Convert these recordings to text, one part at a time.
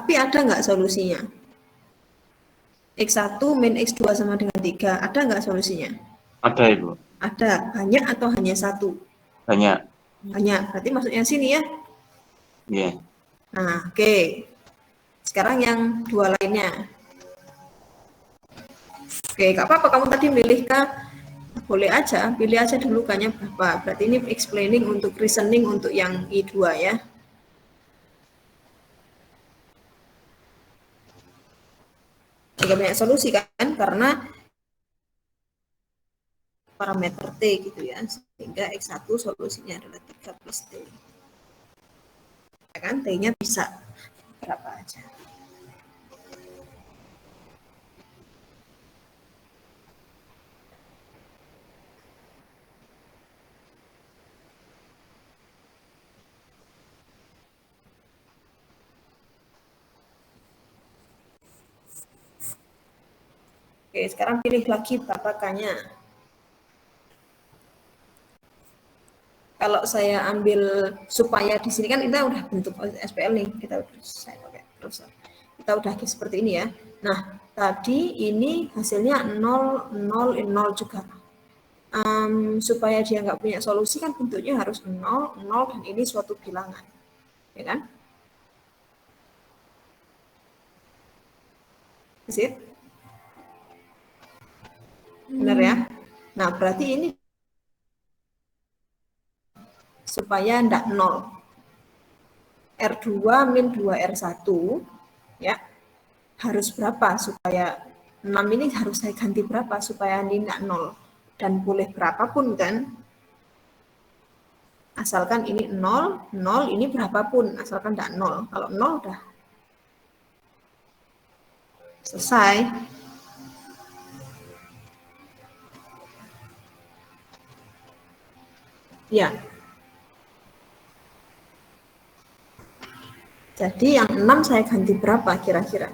Tapi ada nggak solusinya? X1 min X2 sama dengan 3, ada nggak solusinya? Ada, Ibu. Ada. Banyak atau hanya satu? Banyak. Banyak. Berarti maksudnya sini ya? Iya. Nah, oke. Sekarang yang dua lainnya. Oke, nggak apa-apa. Kamu tadi milih K, boleh aja. Pilih aja dulu K-nya berapa. Berarti ini explaining untuk reasoning untuk yang I2 ya. Juga banyak solusi kan? Karena parameter T gitu ya. Sehingga X1 solusinya adalah 3 plus T. Ya kan? T-nya bisa berapa aja. Oke, sekarang pilih lagi berapa K-nya. Kalau saya ambil supaya di sini kan kita udah bentuk SPL nih, saya pakai cursor. Kita udah seperti ini ya. Nah, tadi ini hasilnya 0, 0, 0 juga. Supaya dia nggak punya solusi kan bentuknya harus 0, 0, dan ini suatu bilangan. Ya kan? Is benar ya? Nah, berarti ini supaya enggak 0. R2 min 2R1 ya. Harus berapa supaya 6 ini harus saya ganti berapa supaya ini enggak 0. Dan boleh berapapun kan? Asalkan ini 0, 0 ini berapapun, asalkan enggak 0. Kalau 0 udah selesai. Ya. Jadi yang 6 saya ganti berapa kira-kira?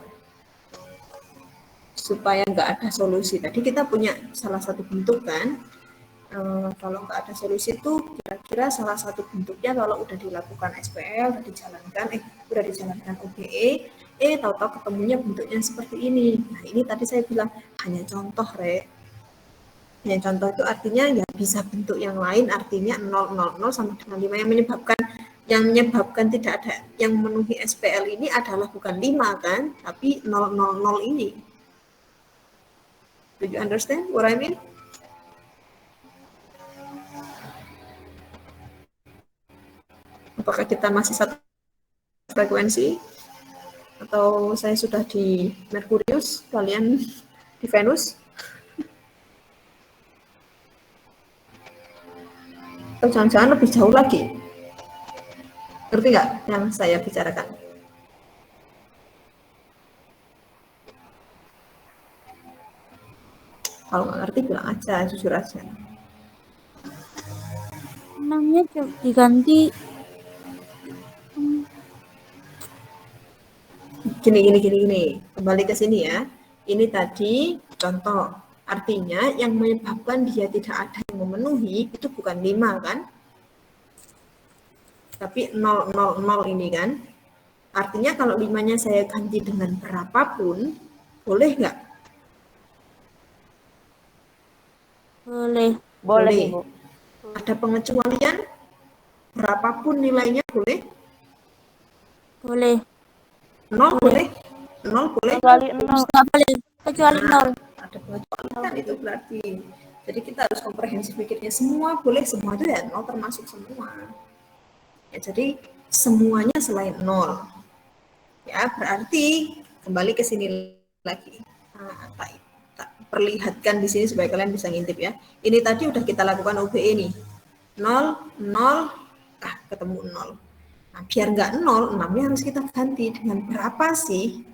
Supaya nggak ada solusi. Tadi kita punya salah satu bentuk kan. Kalau nggak ada solusi itu kira-kira salah satu bentuknya kalau udah dilakukan SPL, udah dijalankan OBE, tahu-tahu ketemunya bentuknya seperti ini. Nah ini tadi saya bilang hanya contoh, Hanya contoh itu artinya ya bisa bentuk yang lain, artinya 0, 0, 0 sama dengan 5 yang menyebabkan tidak ada yang memenuhi SPL ini adalah bukan 5 kan, tapi 0, 0, 0 ini. Do you understand what I mean? Apakah kita masih satu frekuensi? Atau saya sudah di Merkurius, kalian di Venus? Atau jangan-jangan lebih jauh lagi? Ngerti nggak yang saya bicarakan? Kalau nggak ngerti bilang aja, jujur aja. Namanya diganti Gini. Kembali ke sini ya. Ini tadi contoh. Artinya yang menyebabkan dia tidak ada yang memenuhi itu bukan 5 kan? Tapi 0, 0, 0 ini kan. Artinya kalau 5-nya saya ganti dengan berapapun, boleh nggak? boleh. Boleh, Ibu. Ada pengecualian? Berapapun nilainya boleh? Boleh. 0 boleh? 0 boleh? Kecuali 0. Nggak boleh kecuali 0. Ada pengecualian itu berarti. Jadi kita harus komprehensif pikirnya. Semua boleh, semua itu ya 0 termasuk semua. Ya, jadi semuanya selain 0. Ya, berarti kembali ke sini lagi. Nah, tak perlihatkan di sini supaya kalian bisa ngintip ya. Ini tadi udah kita lakukan OBE nih. 0, 0, ketemu 0. Nah, biar nggak 0, 6-nya harus kita ganti dengan berapa sih?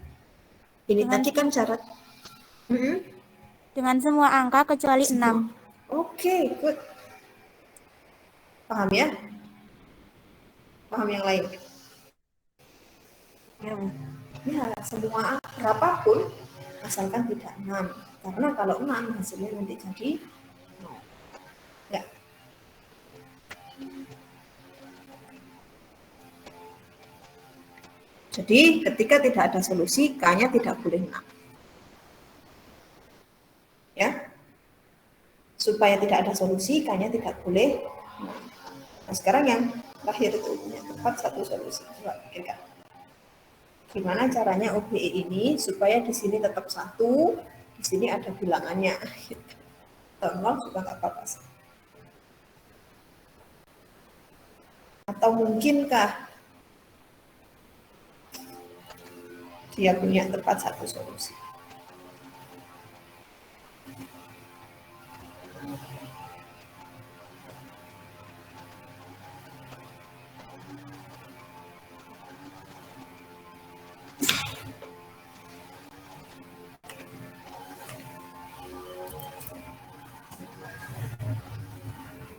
Ini Dengan, tadi kan syarat. dengan semua angka kecuali 6. Oke, good. Paham ya? Paham yang lain? Ya, semua berapapun asalkan tidak 6. Karena kalau 6 hasilnya nanti jadi 0. Ya. Jadi ketika tidak ada solusi, K-nya tidak boleh 6. Ya. Supaya tidak ada solusi, K-nya tidak boleh 6. Nah, sekarang yang terakhir itu punya tepat satu solusi. Coba pikirkan. Gimana caranya OBE ini supaya di sini tetap 1, di sini ada bilangannya. Atau 0 juga nggak apa-apa. Atau mungkinkah dia punya tepat satu solusi?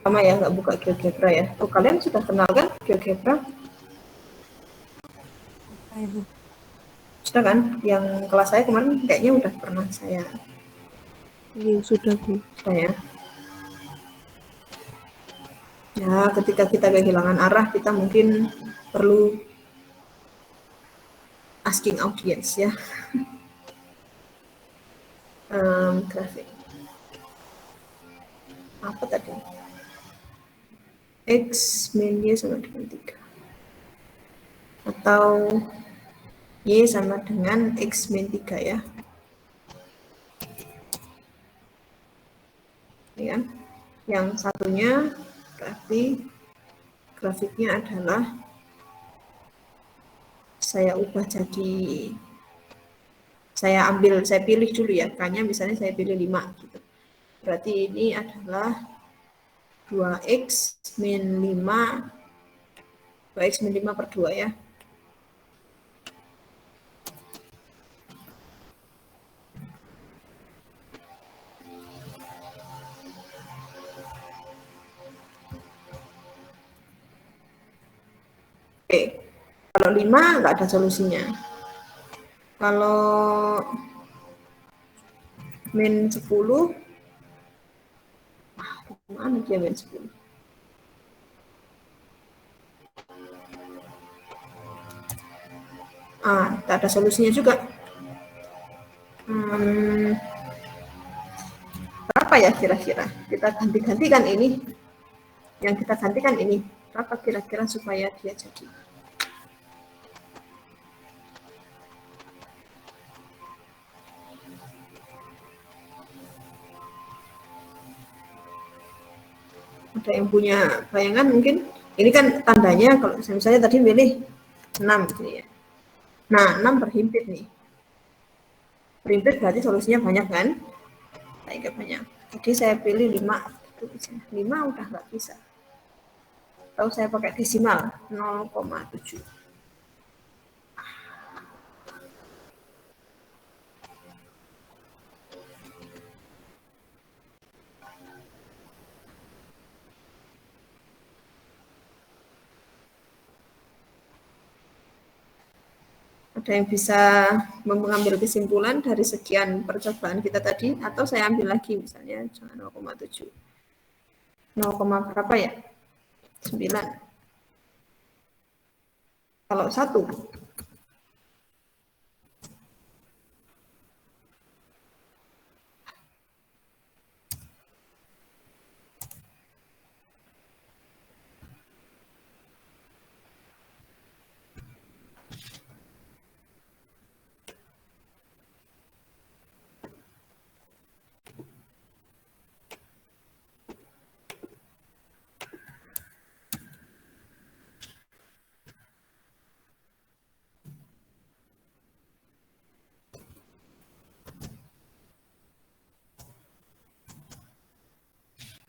Sama ya, nggak buka GeoGebra ya. Oh, kalian sudah kenal kan GeoGebra? Sudah kan? Yang kelas saya kemarin kayaknya udah pernah saya. Iya, sudah Bu. Sudah ya. Ya, ketika kita kehilangan arah, kita mungkin perlu asking audience ya. Grafik. Apa tadi? X min Y sama dengan 3. Atau Y sama dengan X min 3 ya. Ini kan? Yang satunya berarti grafiknya adalah saya ubah jadi, saya pilih dulu ya, K-nya misalnya saya pilih 5 gitu. Berarti ini adalah 2X min 5, 2X min 5 per 2 ya. Oke, kalau 5 nggak ada solusinya. Kalau min 10, mana dia min 10? Tak ada solusinya juga. Berapa ya kira-kira? Kita ganti-gantikan ini. Yang kita gantikan ini. Berapa kira-kira supaya dia jadi? Ada yang punya bayangan mungkin? Ini kan tandanya kalau misalnya tadi milih 6 gitu ya. Nah, 6 berhimpit nih. Berhimpit berarti solusinya banyak kan? Tidak banyak. Jadi saya pilih 5. 5 udah nggak bisa. Atau saya pakai desimal 0,7. Ada yang bisa mengambil kesimpulan dari sekian percobaan kita tadi, atau saya ambil lagi misalnya 0,7. 0, berapa ya? 9. Kalau 1,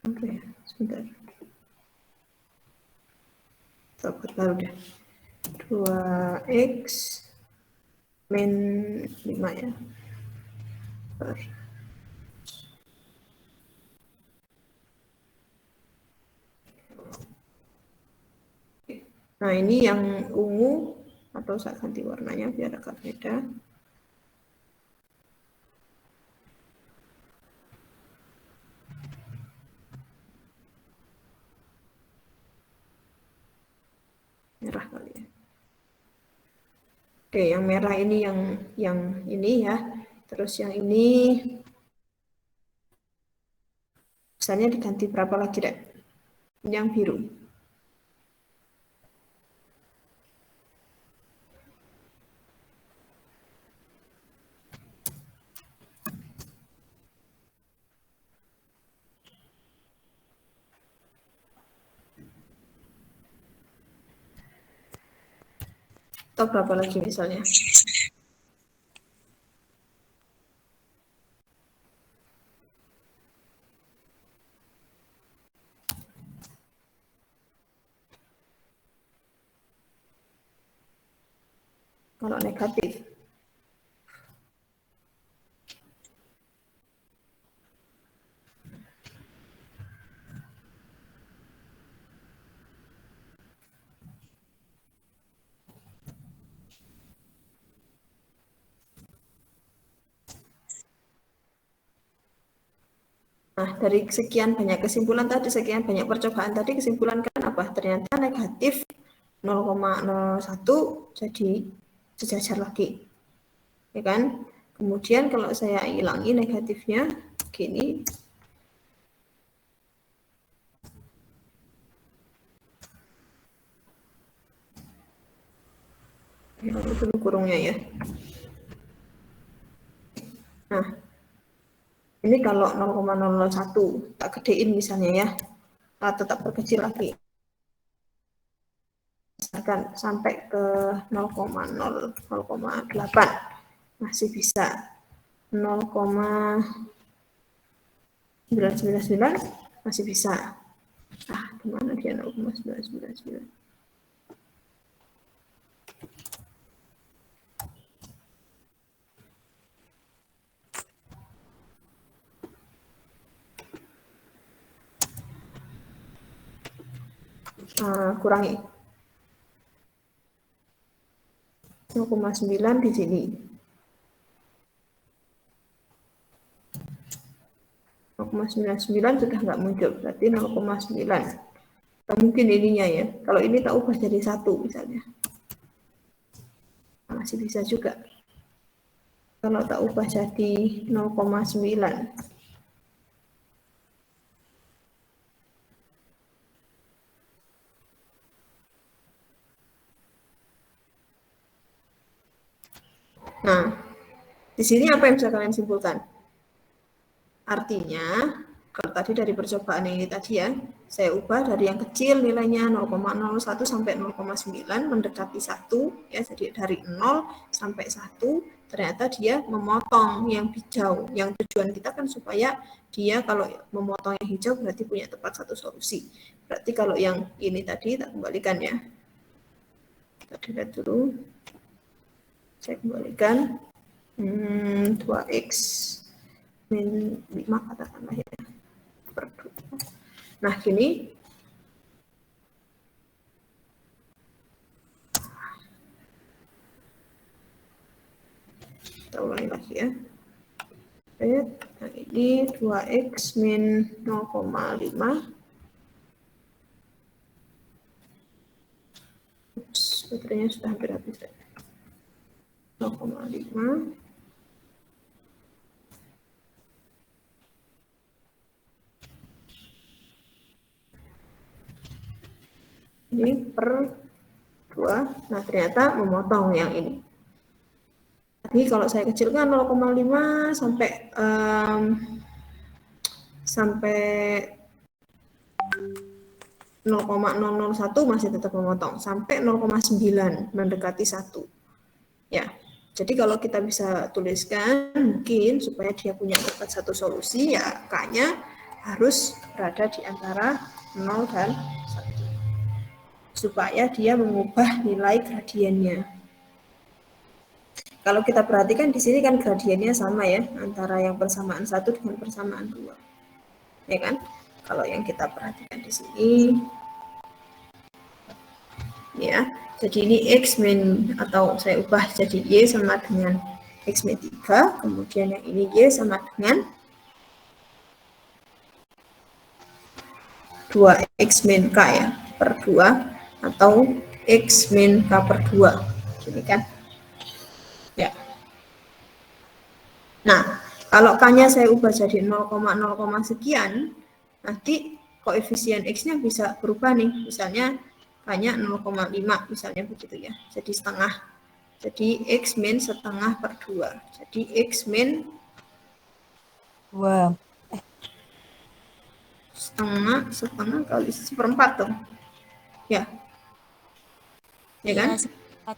oke, sebentar. Coba baru deh. 2X min 5 ya. Nah, ini yang ungu, atau saya ganti warnanya biar agak beda. Merah kali ya. Oke, yang merah ini yang ini ya. Terus yang ini misalnya diganti berapa lagi, Dek? Ini yang biru. Atau berapa lagi misalnya? Kalau negatif. Nah, dari sekian banyak kesimpulan tadi, sekian banyak percobaan tadi, kesimpulan kan apa? Ternyata negatif 0,01 jadi sejajar lagi. Ya kan? Kemudian kalau saya hilangi negatifnya, gini. Hilang dulu kurungnya ya. Nah, ini kalau 0,001 tak gedein misalnya ya, tetap perkecil lagi. Misalkan sampai ke 0,8 masih bisa. 0,999 masih bisa. Ah, gimana dia 0,999? Kurangi 0,9 di sini. 0,99 sudah nggak muncul, berarti 0,9. Nah, mungkin ininya ya, kalau ini tak ubah jadi 1 misalnya. Nah, masih bisa juga. Kalau tak ubah jadi 0,9. Nah, di sini apa yang bisa kalian simpulkan? Artinya, kalau tadi dari percobaan ini tadi ya, saya ubah dari yang kecil nilainya 0,01 sampai 0,9 mendekati 1, ya, jadi dari 0 sampai 1, ternyata dia memotong yang hijau. Yang tujuan kita kan supaya dia kalau memotong yang hijau berarti punya tepat satu solusi. Berarti kalau yang ini tadi, tak kembalikan ya. Kita lihat dulu. Saya kembalikan 2x min 5 katakanlah ya per 2. Nah gini, kita ulangi lagi ya. Nah ini 2x min 0,5. Baterainya sudah hampir habis. 0,5 ini per 2. Nah ternyata memotong yang ini. Tadi kalau saya kecilkan 0,5 sampai 0,001 masih tetap memotong, sampai 0,9 mendekati 1. Ya, jadi kalau kita bisa tuliskan mungkin supaya dia punya tepat satu solusi, ya K-nya harus berada di antara 0 dan 1. Supaya dia mengubah nilai gradiennya. Kalau kita perhatikan di sini kan gradiennya sama ya, antara yang persamaan 1 dengan persamaan 2. Ya kan? Kalau yang kita perhatikan di sini, ya, jadi ini X min, atau saya ubah jadi Y sama dengan X min 3, kemudian yang ini Y sama dengan 2X min K ya, per 2, atau X min K per 2, gini kan. Nah, kalau K-nya saya ubah jadi 0,0, sekian, nanti koefisien X-nya bisa berubah nih. Misalnya K-nya 0,5, misalnya begitu ya. Jadi setengah. Jadi X min setengah per 2. Jadi X min Dua. setengah kali seperempat dong. Ya. Ya kan? Iya, sepakat.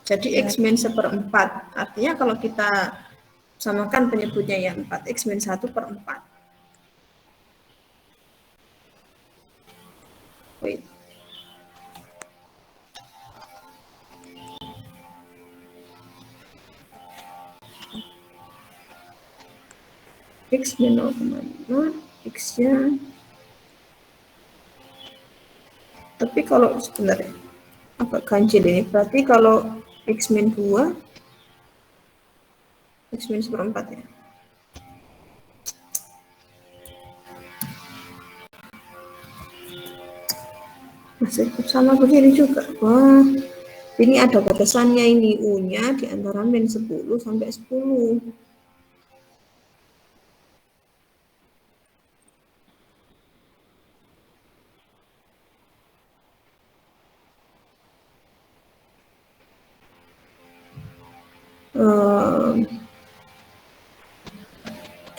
Jadi X min seperempat. Artinya kalau kita samakan penyebutnya ya 4, X min 1 per 4. Wait. X min 0,5, X-nya. Tapi kalau sebenarnya agak ganjil ini. Berarti kalau X min 2, X min seperempat ya. Masih sama begini juga. Wah, ini ada batasannya ini. U-nya di antara min 10 sampai 10.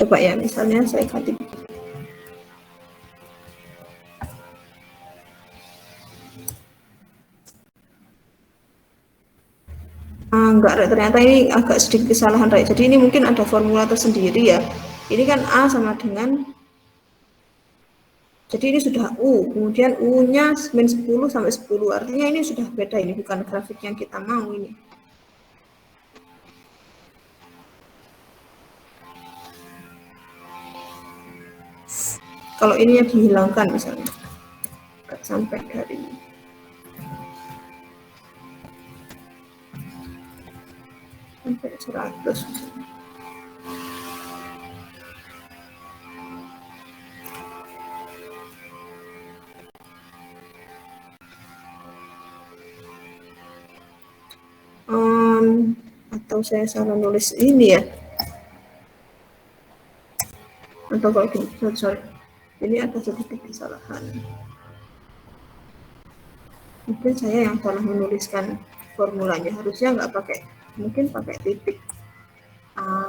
Coba ya, misalnya saya ganti. Enggak, ternyata ini agak sedikit kesalahan, Ray. Jadi ini mungkin ada formula tersendiri ya. Ini kan A sama dengan, jadi ini sudah U, kemudian U-nya min 10 sampai 10. Artinya ini sudah beda, ini bukan grafik yang kita mau ini. Kalau ininya dihilangkan misalnya, sampai dari sampai 100 misalnya. Atau saya salah nulis ini ya, atau kalau gini, sorry, ini ada sedikit kesalahan. Mungkin saya yang salah menuliskan formulanya, harusnya nggak pakai, mungkin pakai titik.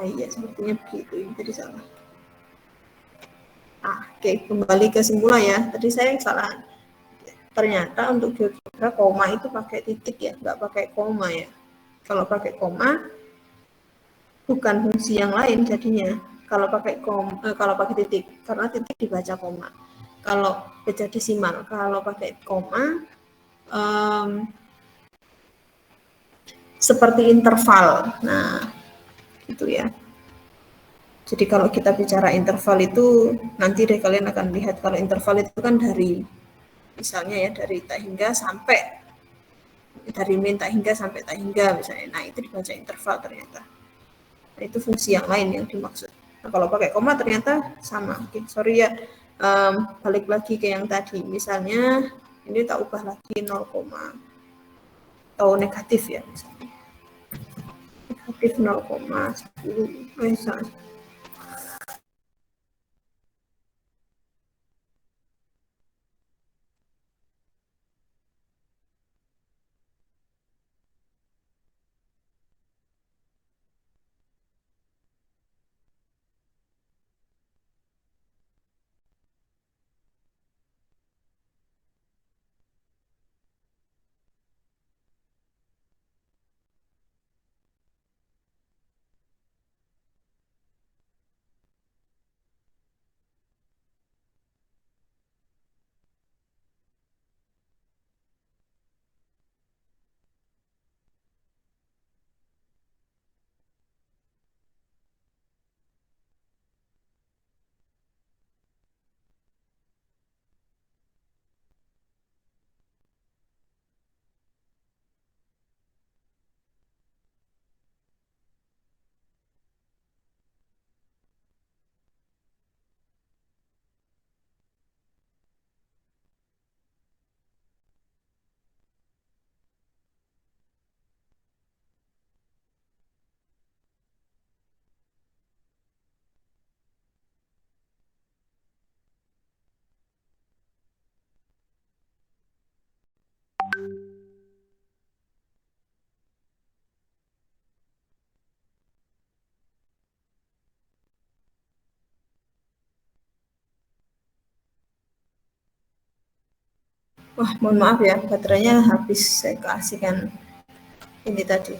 Iya, sepertinya begitu, ini tadi salah. Oke, kembali ke semula ya, tadi saya yang salah. Ternyata untuk GeoGebra koma itu pakai titik ya, nggak pakai koma ya. Kalau pakai koma, bukan fungsi yang lain jadinya. Kalau pakai kalau pakai titik, karena titik dibaca koma. Kalau baca desimal, kalau pakai koma, seperti interval. Nah, itu ya. Jadi kalau kita bicara interval itu, nanti deh kalian akan lihat kalau interval itu kan dari, misalnya ya, dari tak hingga sampai, dari min tak hingga sampai tak hingga misalnya. Nah, itu dibaca interval ternyata. Nah, itu fungsi yang lain yang dimaksud. Nah, kalau pakai koma ternyata sama. Oke, sorry ya. Balik lagi ke yang tadi. Misalnya ini tak ubah lagi 0, atau negatif ya misalnya. Negatif 0,10 misalnya. Wah, mohon maaf ya, baterainya habis. Saya kasihkan ini tadi.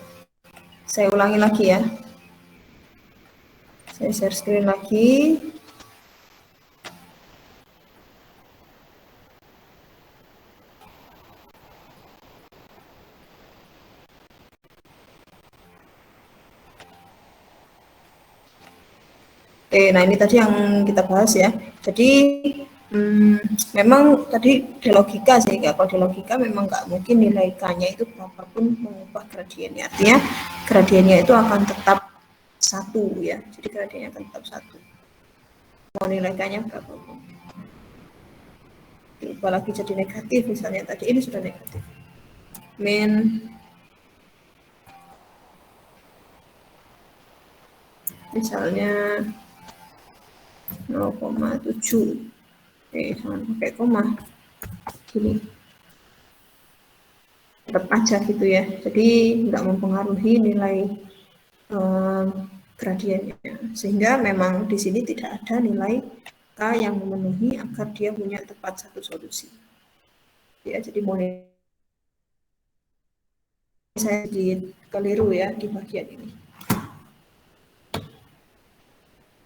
Saya ulangi lagi ya. Saya share screen lagi. Nah ini tadi yang kita bahas ya. Jadi memang tadi di logika sih, kalau di logika memang nggak mungkin nilai K-nya itu berapapun mengubah gradiennya. Artinya gradiennya itu akan tetap 1 ya. Jadi gradiennya akan tetap 1. Mau nilai K-nya berapapun. Diubah lagi jadi negatif misalnya tadi ini sudah negatif. Min misalnya 0,7. Jangan pakai koma. Gini. Tetap aja gitu ya. Jadi nggak mempengaruhi nilai gradiennya. Sehingga memang di sini tidak ada nilai K yang memenuhi agar dia punya tepat satu solusi. Ya, jadi mulai saya keliru ya di bagian ini.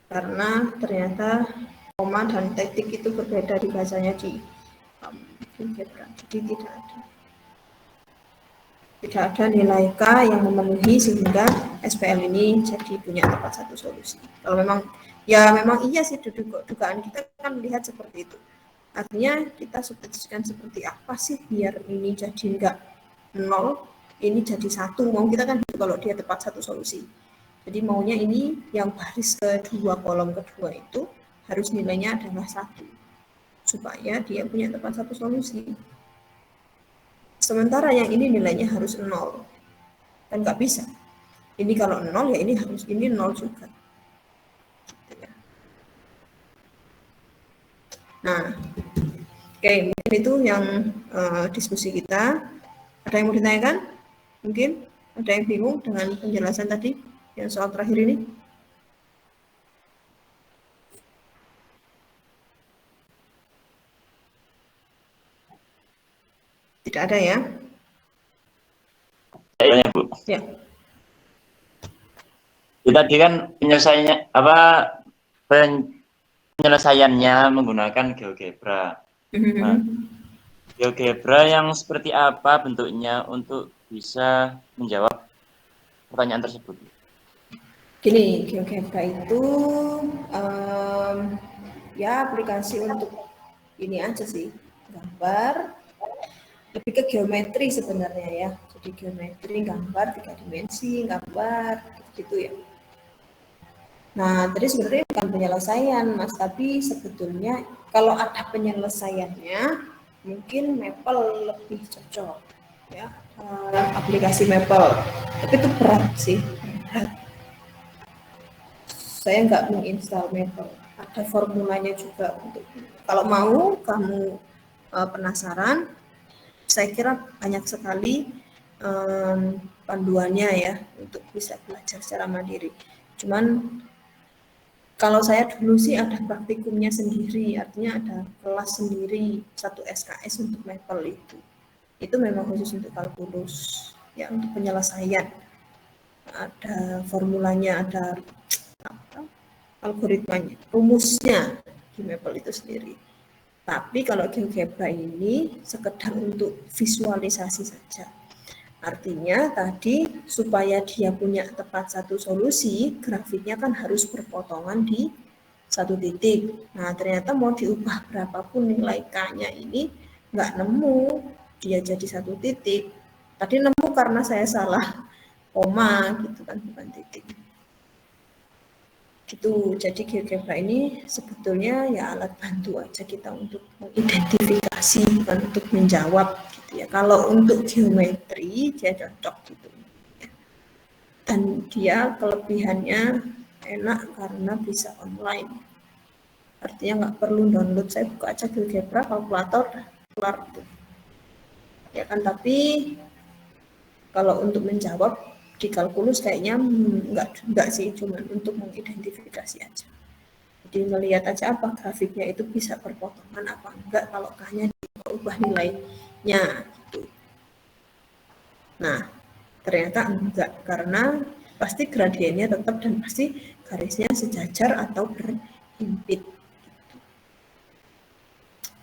Karena ternyata koma dan titik itu berbeda dibacanya di algebra. Jadi tidak ada nilai K yang memenuhi sehingga SPL ini jadi punya tepat satu solusi. Kalau memang iya sih dugaan kita kan melihat seperti itu. Artinya kita substitusikan seperti apa sih biar ini jadi enggak 0, ini jadi 1. Mau kita kan kalau dia tepat satu solusi. Jadi maunya ini yang baris kedua, kolom kedua itu harus nilainya adalah 1. Supaya dia punya tepat satu solusi. Sementara yang ini nilainya harus 0. Kan nggak bisa. Ini kalau 0 ya ini harus ini 0 juga. Nah, oke, mungkin itu yang diskusi kita. Ada yang mau ditanyakan? Mungkin ada yang bingung dengan penjelasan tadi yang soal terakhir ini? Tidak ada ya? Saya Bu. Ya. Tadi kan penyelesaiannya menggunakan GeoGebra. Nah, GeoGebra yang seperti apa bentuknya untuk bisa menjawab pertanyaan tersebut? Gini, GeoGebra itu ya aplikasi untuk ini aja sih, gambar, lebih ke geometri sebenarnya ya. Jadi geometri, gambar, 3 dimensi, gambar, gitu ya. Nah, tadi sebenarnya bukan penyelesaian, Mas, tapi sebetulnya kalau ada penyelesaiannya, mungkin Maple lebih cocok, ya, aplikasi Maple. Tapi itu berat sih, berat. Saya nggak menginstal Maple. Ada formulanya juga untuk kalau mau kamu penasaran, saya kira banyak sekali panduannya ya untuk bisa belajar secara mandiri. Cuman kalau saya dulu sih ada praktikumnya sendiri, artinya ada kelas sendiri, 1 SKS untuk Maple itu. Itu memang khusus untuk kalkulus, ya untuk penyelesaian. Ada formulanya, ada algoritmanya, rumusnya di Maple itu sendiri. Tapi kalau GeoGebra ini sekedar untuk visualisasi saja. Artinya tadi supaya dia punya tepat satu solusi, grafiknya kan harus berpotongan di satu titik. Nah ternyata mau diubah berapapun nilai K-nya ini nggak nemu, dia jadi satu titik. Tadi nemu karena saya salah koma gitu kan, bukan titik. Gitu, jadi GeoGebra ini sebetulnya ya alat bantu aja kita untuk mengidentifikasi, bukan untuk menjawab gitu ya. Kalau untuk geometri dia cocok gitu. Dan dia kelebihannya enak karena bisa online. Artinya nggak perlu download, saya buka aja GeoGebra, kalkulator, keluar gitu. Ya kan, tapi kalau untuk menjawab di kalkulus kayaknya enggak sih, cuma untuk mengidentifikasi aja. Jadi melihat aja apa grafiknya itu bisa berpotongan apa enggak, kalau K-nya ubah nilainya gitu. Nah, ternyata enggak, karena pasti gradiennya tetap dan pasti garisnya sejajar atau berhimpit.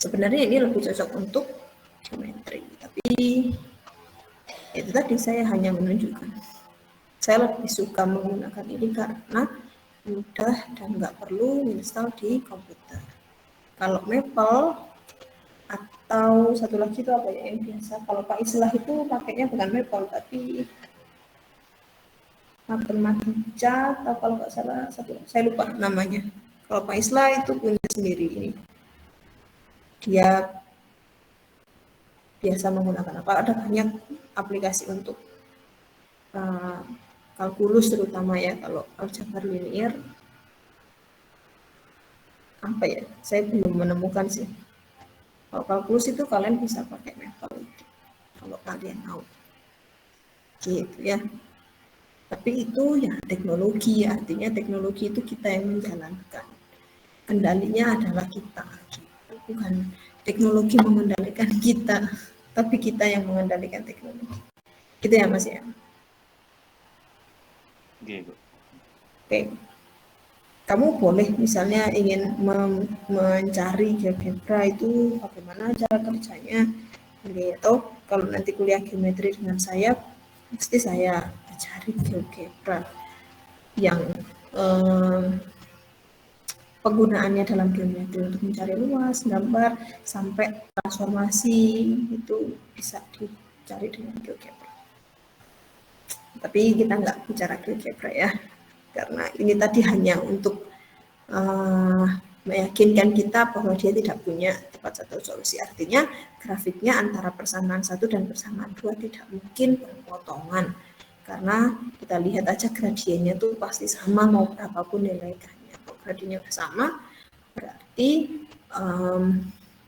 Sebenarnya ini lebih cocok untuk geometri, tapi itu tadi saya hanya menunjukkan. Saya lebih suka menggunakan ini karena mudah dan nggak perlu install di komputer. Kalau Maple atau satu lagi itu apa ya yang biasa, kalau Pak Islah itu pakainya bukan Maple tapi Matematika atau kalau nggak salah satu, saya lupa namanya. Kalau Pak Islah itu punya sendiri ini. Dia biasa menggunakan apa? Ada banyak aplikasi untuk kalkulus terutama ya. Kalau aljabar linear apa ya? Saya belum menemukan sih. Kalau kalkulus itu kalian bisa pakai Maple kalau kalian mau. Gitu ya. Tapi itu ya teknologi, artinya teknologi itu kita yang menjalankan. Kendalinya adalah kita, bukan teknologi mengendalikan kita, tapi kita yang mengendalikan teknologi. Gitu ya Mas ya? Oke. Kamu boleh misalnya ingin mencari GeoGebra itu bagaimana cara kerjanya, atau kalau nanti kuliah geometri dengan saya, pasti saya cari GeoGebra yang penggunaannya dalam geometri untuk mencari luas, gambar, sampai transformasi itu bisa dicari dengan GeoGebra. Tapi kita nggak bicara GeoGebra ya, karena ini tadi hanya untuk meyakinkan kita bahwa dia tidak punya tepat satu solusi. Artinya grafiknya antara persamaan 1 dan persamaan 2 tidak mungkin berpotongan. Karena kita lihat aja gradiennya tuh pasti sama mau berapapun nilai K-nya. Kalau gradiennya sama, berarti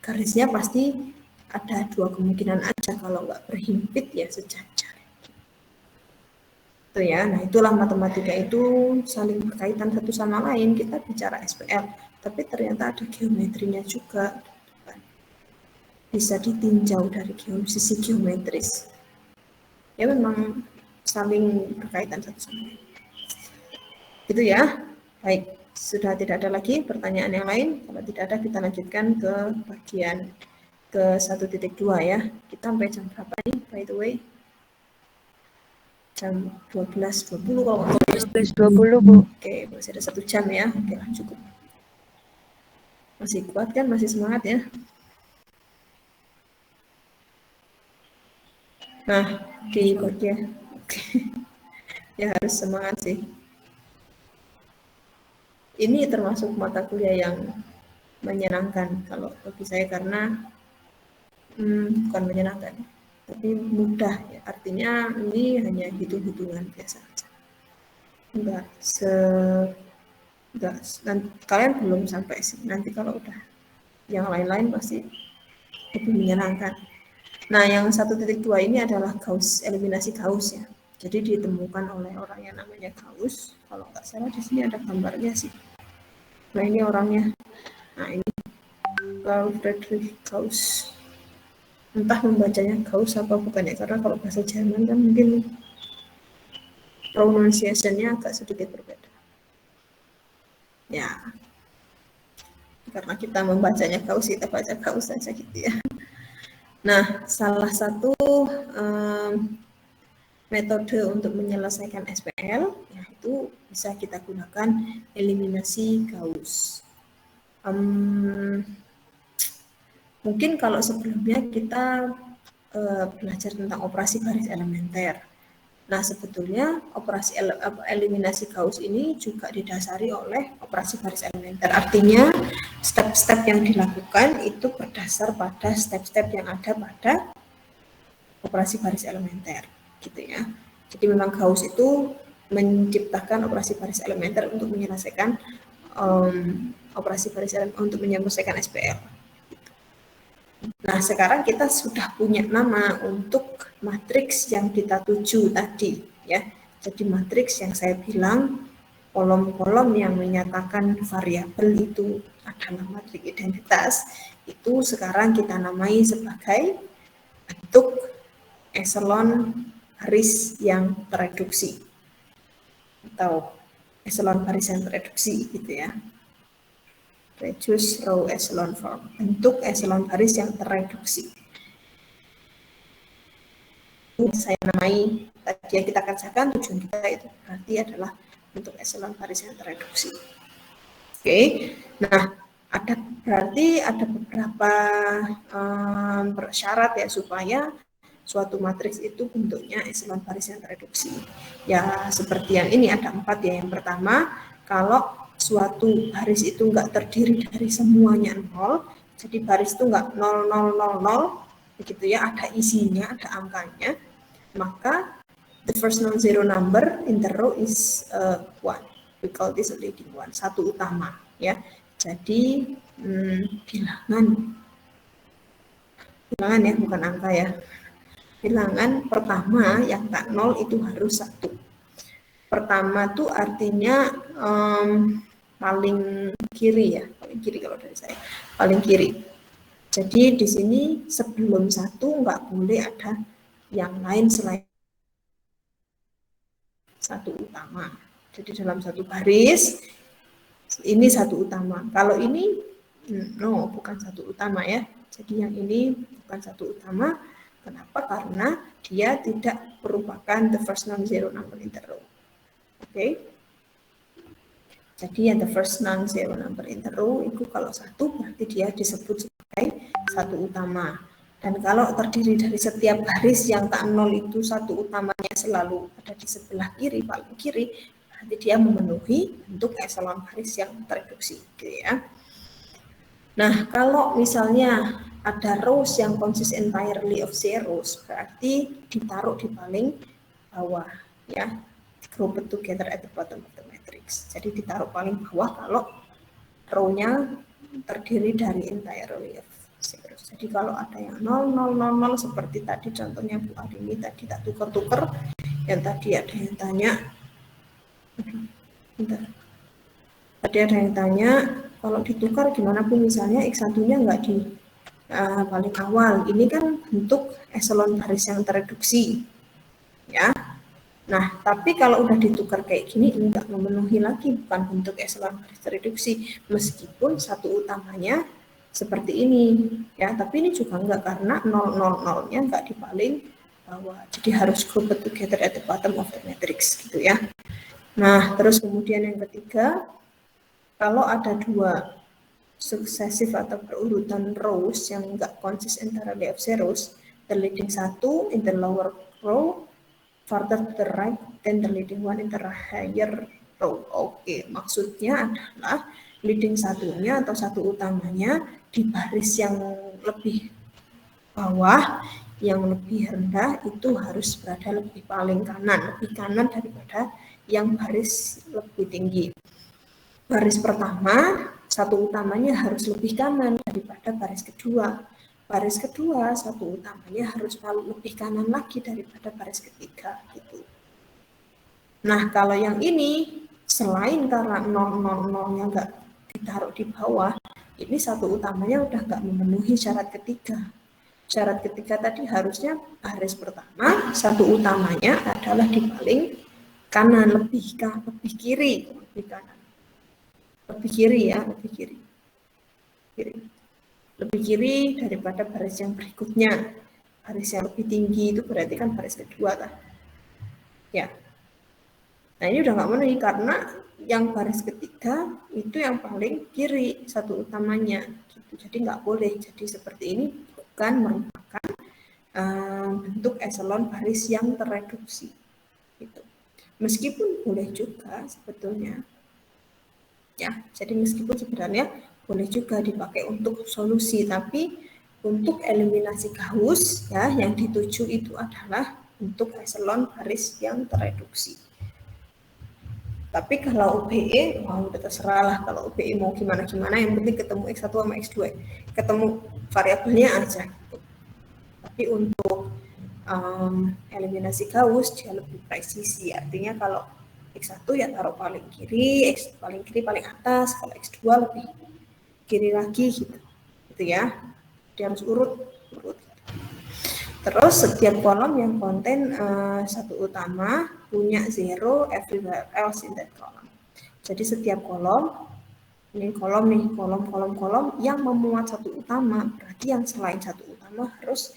garisnya pasti ada 2 kemungkinan aja. Kalau nggak berhimpit ya sejajar. Itu ya. Nah itulah matematika itu saling berkaitan satu sama lain. Kita bicara SPL, tapi ternyata ada geometrinya juga. Bisa ditinjau dari sisi geometris. Ya memang saling berkaitan satu sama lain. Itu ya. Baik, sudah tidak ada lagi pertanyaan yang lain. Kalau tidak ada, kita lanjutkan ke bagian ke 1.2 ya. Kita sampai jam berapa nih, by the way? Jam 12.20 kalau nggak salah. 12.20 Bu. Oke, masih ada 1 jam ya. Oke lah, cukup. Masih kuat kan? Masih semangat ya? Nah, di bagian ya harus semangat sih. Ini termasuk mata kuliah yang menyenangkan kalau bagi saya, karena bukan menyenangkan, tapi mudah ya. Artinya ini hanya hitung-hitungan biasa saja. Kalian belum sampai sih. Nanti kalau udah yang lain-lain pasti lebih menyenangkan. Nah, yang 1.2 ini adalah eliminasi Gauss ya. Jadi ditemukan oleh orang yang namanya Gauss. Kalau nggak salah di sini ada gambarnya sih. Nah, ini orangnya. Nah, ini Carl Friedrich Gauss. Entah membacanya Gauss apa bukan ya, karena kalau bahasa Jerman kan mungkin pronunciation-nya agak sedikit berbeda. Ya, karena kita membacanya Gauss, kita baca Gauss saja gitu ya. Nah, salah satu metode untuk menyelesaikan SPL yaitu bisa kita gunakan eliminasi Gauss. Mungkin kalau sebelumnya kita belajar tentang operasi garis elementer. Nah, sebetulnya operasi eliminasi Gauss ini juga didasari oleh operasi garis elementer. Artinya, step-step yang dilakukan itu berdasar pada step-step yang ada pada operasi garis elementer, gitu ya. Jadi memang Gauss itu menciptakan operasi garis elementer untuk menyelesaikan untuk menyelesaikan SPL. Nah, sekarang kita sudah punya nama untuk matriks yang kita tuju tadi, ya. Jadi matriks yang saya bilang kolom-kolom yang menyatakan variabel itu adalah matriks identitas, itu sekarang kita namai sebagai bentuk eselon baris yang tereduksi atau eselon baris yang tereduksi gitu ya. Reduced row echelon form, bentuk eselon baris yang tereduksi. Saya namai tadi yang kita kerjakan, tujuan kita itu berarti adalah bentuk eselon baris yang tereduksi. Oke, nah berarti ada beberapa syarat ya supaya suatu matriks itu bentuknya eselon baris yang tereduksi. Ya seperti yang ini ada 4 ya. Yang pertama, kalau suatu baris itu enggak terdiri dari semuanya 0, jadi baris itu enggak 0, 0, 0, 0, begitu ya, ada isinya, ada angkanya, maka the first non-zero number in the row is 1. We call this a leading one, satu utama ya. Jadi bilangan ya, bukan angka ya. Bilangan pertama yang tak 0 itu harus 1. Pertama tuh artinya paling kiri ya, paling kiri kalau dari saya, paling kiri. Jadi di sini sebelum 1 nggak boleh ada yang lain selain 1 utama. Jadi dalam satu baris ini 1 utama. Kalau ini no, bukan 1 utama ya. Jadi yang ini bukan 1 utama. Kenapa? Karena dia tidak merupakan the first non-zero number in the row. Oke. Jadi yang the first non-zero number in the row itu kalau 1 berarti dia disebut sebagai 1 utama. Dan kalau terdiri dari setiap baris yang tak 0 itu 1 utamanya selalu ada di sebelah kiri, paling kiri, berarti dia memenuhi bentuk eselon baris yang tereduksi, gitu ya. Nah, kalau misalnya ada rows yang consist entirely of zeros, berarti ditaruh di paling bawah, ya, grouped together at the bottom of the matrix. Jadi ditaruh paling bawah kalau row-nya terdiri dari entirely of zeros. Jadi kalau ada yang 0, 0, 0, 0 seperti tadi contohnya Bu Arini tadi tak tuker-tuker, yang tadi ada yang tanya, tadi ada yang tanya kalau ditukar gimana Bu, misalnya X1-nya nggak di paling awal, ini kan bentuk eselon baris yang tereduksi, ya. Nah, tapi kalau udah ditukar kayak gini, ini nggak memenuhi lagi, bukan bentuk eselon baris tereduksi, meskipun 1 utamanya seperti ini, ya. Tapi ini juga enggak, karena 0, 0, 0-nya nggak di paling bawah, jadi harus grouped together at the bottom of the matrix, gitu ya. Nah, terus kemudian yang ketiga, kalau ada 2 suksesif atau berurutan rows yang enggak consist entirely of zeros, the leading 1 in the lower row further to the right than the leading one in the higher row. Oke, maksudnya adalah leading 1-nya atau 1 utamanya di baris yang lebih bawah, yang lebih rendah itu harus berada lebih paling kanan, lebih kanan daripada yang baris lebih tinggi. Baris pertama, 1 utamanya harus lebih kanan daripada baris kedua. Baris kedua, 1 utamanya harus lebih kanan lagi daripada baris ketiga, gitu. Nah, kalau yang ini, selain karena 0, 0, 0-nya nggak ditaruh di bawah, ini 1 utamanya udah nggak memenuhi syarat ketiga. Syarat ketiga tadi harusnya baris pertama, 1 utamanya adalah di paling kanan, lebih kiri, lebih kanan. Lebih kiri ya, lebih kiri. Lebih kiri daripada baris yang berikutnya. Baris yang lebih tinggi itu berarti kan baris kedua kan. Ya. Nah, ini udah nggak memenuhi karena yang baris ketiga itu yang paling kiri, 1 utamanya. Gitu. Jadi nggak boleh. Jadi seperti ini bukan merupakan bentuk eselon baris yang tereduksi. Gitu. Meskipun boleh juga sebetulnya. Ya, jadi meskipun sebenarnya boleh juga dipakai untuk solusi, tapi untuk eliminasi Gauss ya yang dituju itu adalah bentuk eselon baris yang tereduksi. Tapi kalau UPE, udah terserah lah, kalau UPE mau gimana-gimana, yang penting ketemu X1 sama X2, ketemu variabelnya aja. Tapi untuk eliminasi Gauss dia lebih presisi, artinya kalau X1 ya taruh paling kiri, paling atas, kalau X2 lebih kiri lagi gitu. gitu ya. Dia harus urut. Terus setiap kolom yang konten satu utama punya 0 everywhere else in that column. Jadi setiap kolom, ini kolom nih, kolom yang memuat satu utama, berarti yang selain satu utama harus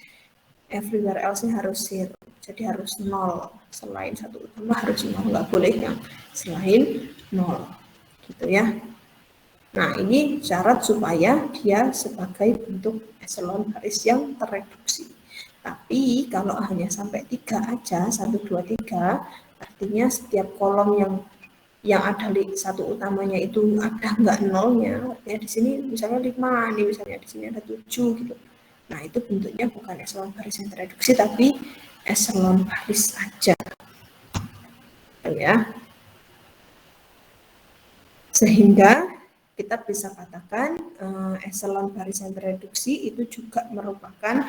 everywhere else-nya harus 0. Jadi harus 0. Selain satu utama harus 0, nggak boleh yang selain 0. Gitu ya. Nah, ini syarat supaya dia sebagai bentuk eselon baris yang tereduksi. Tapi kalau hanya sampai 3 aja, 1, 2, 3, artinya setiap kolom yang ada satu utamanya itu ada nggak nolnya. Ya di sini misalnya 5, ini misalnya di sini ada 7 gitu. Nah, itu bentuknya bukan eselon baris yang tereduksi, tapi eselon baris aja. Ya. Sehingga kita bisa katakan eselon baris yang tereduksi itu juga merupakan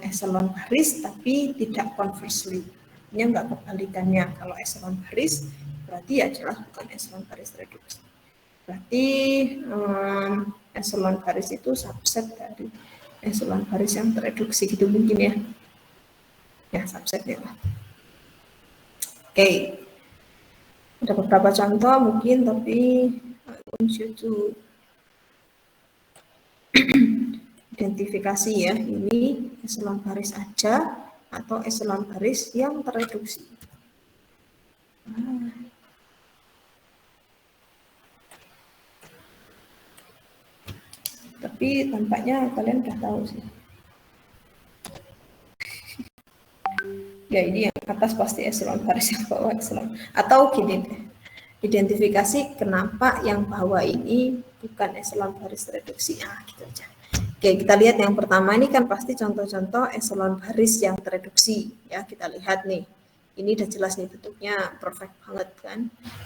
eselon baris, tapi tidak conversely. Ini enggak kebalikannya. Kalau eselon baris berarti ya jelas bukan eselon baris tereduksi. Berarti eselon baris itu subset dari eselon baris yang tereduksi gitu mungkin ya. Ya, subsetnya lah. Oke. Ada beberapa contoh mungkin, tapi I want you to identifikasi ya, ini eselon baris aja atau eselon baris yang tereduksi. Tapi tampaknya kalian udah tahu sih. Ya, ini yang atas pasti eselon baris, yang bawah eselon. Atau gini deh, identifikasi kenapa yang bawah ini bukan eselon baris tereduksi. Nah, gitu aja. Oke, kita lihat yang pertama ini kan pasti contoh-contoh eselon baris yang tereduksi. Ya, kita lihat nih. Ini udah jelas nih bentuknya perfect banget kan.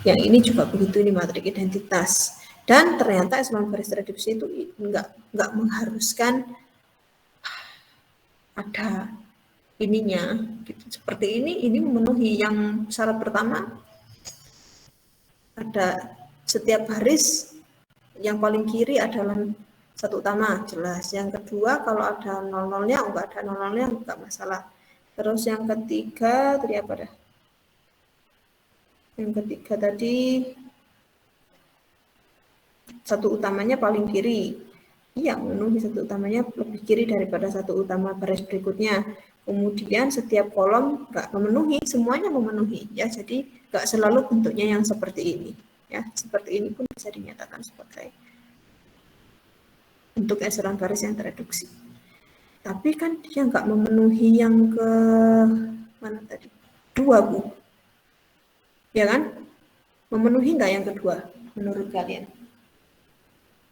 Yang ini juga begitu, ini matrik identitas. Dan ternyata eselon baris tereduksi itu enggak mengharuskan ada ininya gitu. Seperti ini memenuhi yang syarat pertama, ada setiap baris yang paling kiri adalah satu utama, jelas. Yang kedua kalau ada nol-nolnya, enggak ada nol-nolnya enggak masalah. Terus yang ketiga tadi apa dah? Yang ketiga tadi satu utamanya paling kiri. Iya, memenuhi satu utamanya lebih kiri daripada satu utama baris berikutnya. Kemudian setiap kolom nggak memenuhi, semuanya memenuhi ya. Jadi nggak selalu bentuknya yang seperti ini ya. Seperti ini pun bisa dinyatakan sebagai bentuk eselon baris yang tereduksi. Tapi kan dia nggak memenuhi yang ke mana tadi? 2, Bu. Ya kan? Memenuhi nggak yang kedua menurut kalian?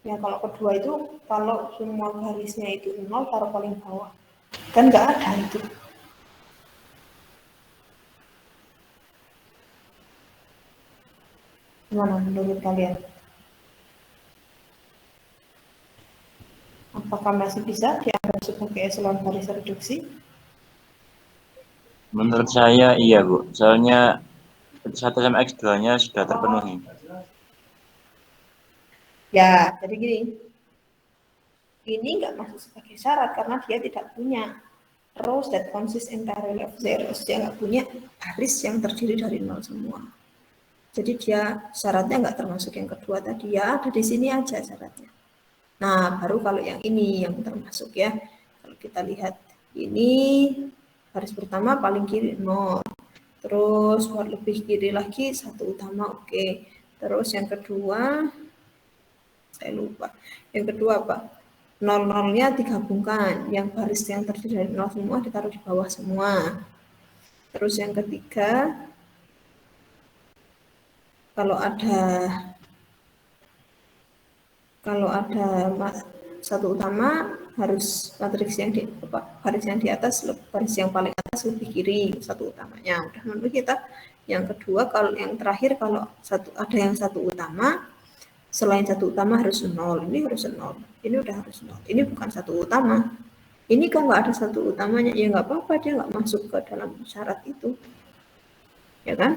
Ya, kalau kedua itu, kalau semua garisnya itu 0, taruh paling bawah. Kan nggak ada itu. Gimana menurut kalian? Apakah masih bisa dianggap sebagai eselon baris reduksi? Menurut saya iya, Bu. Soalnya X1 sama X2-nya sudah terpenuhi. Ya, jadi gini. Ini nggak masuk sebagai syarat karena dia tidak punya rows that consist entirely of zeros. Dia nggak punya baris yang terdiri dari 0 semua. Jadi dia syaratnya nggak termasuk yang kedua tadi ya, ada di sini aja syaratnya. Nah, baru kalau yang ini yang termasuk ya. Kalau kita lihat ini baris pertama paling kiri 0. Terus buat lebih kiri lagi satu utama oke. Terus yang kedua saya lupa. Yang kedua apa? 0-0-nya digabungkan, yang baris yang terdiri dari 0 semua ditaruh di bawah semua. Terus yang ketiga, kalau ada satu utama harus matriks yang di baris yang di atas, baris yang paling atas lebih kiri satu utamanya. Udah menurut kita. Yang kedua, kalau yang terakhir kalau ada yang satu utama, selain satu utama harus 0, ini harus 0, ini udah harus 0, ini bukan satu utama, ini kok nggak ada satu utamanya, ya nggak apa-apa, dia nggak masuk ke dalam syarat itu, ya kan?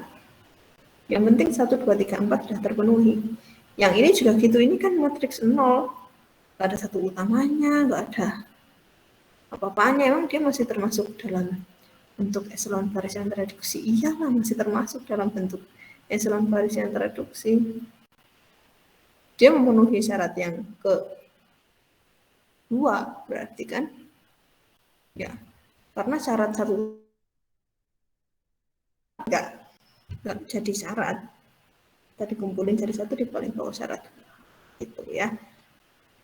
Yang penting 1, 2, 3, 4 sudah terpenuhi. Yang ini juga gitu, ini kan matriks 0, nggak ada satu utamanya, nggak ada apa-apanya, emang dia masih termasuk dalam bentuk eselon baris yang tereduksi? Iyalah, masih termasuk dalam bentuk eselon baris yang tereduksi. Dia memenuhi syarat yang kedua berarti kan, ya, karena syarat satu nggak jadi syarat, tadi kumpulin jadi satu di paling bawah syarat itu ya.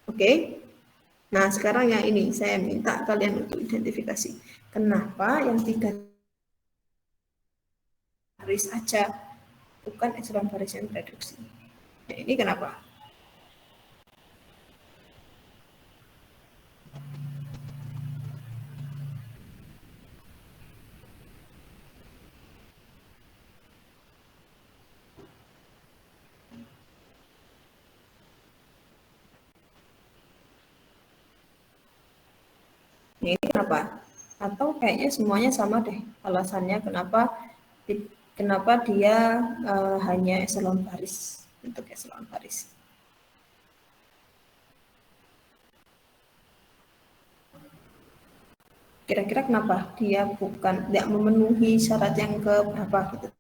Oke, nah sekarang yang ini saya minta kalian untuk identifikasi kenapa yang 3 baris aja bukan eselon baris yang tereduksi. Nah, ini kenapa? Nah, ini kenapa? Atau kayaknya semuanya sama deh alasannya kenapa dia hanya eselon baris, untuk eselon baris. Kira-kira kenapa dia tidak memenuhi syarat yang ke berapa gitu?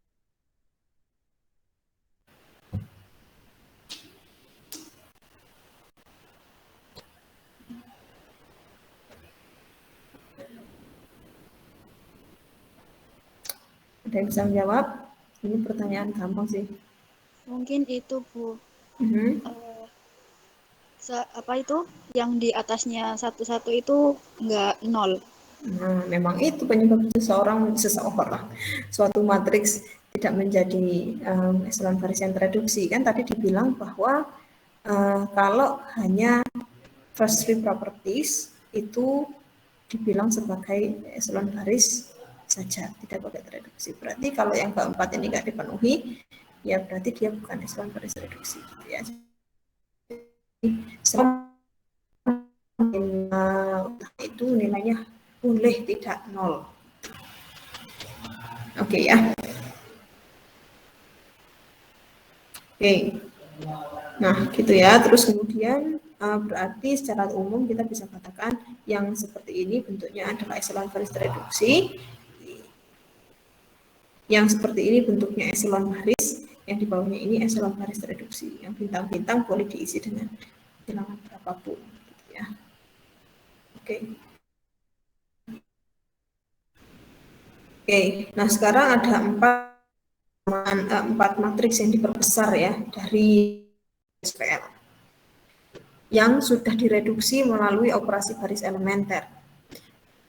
Ada yang bisa menjawab? Ini pertanyaan gampang sih. Mungkin itu Bu. Mhm. Apa itu yang di atasnya satu-satu itu enggak 0. Nah, memang itu penyebab seseorang suatu matriks tidak menjadi eselon baris yang tereduksi. Kan tadi dibilang bahwa kalau hanya first three properties itu dibilang sebagai eselon baris saja, tidak pakai tereduksi. Berarti kalau yang keempat ini nggak dipenuhi, ya berarti dia bukan eselon baris tereduksi. Gitu ya. Itu nilainya boleh tidak 0. Oke ya. Oke. Nah, gitu ya. Terus kemudian berarti secara umum kita bisa katakan yang seperti ini bentuknya adalah eselon baris tereduksi. Yang seperti ini bentuknya eselon baris, yang di bawahnya ini eselon baris tereduksi. Yang bintang-bintang boleh diisi dengan bilangan berapapun, gitu ya. Oke. Oke, nah sekarang ada 4 matriks yang diperbesar ya dari SPL yang sudah direduksi melalui operasi baris elementer.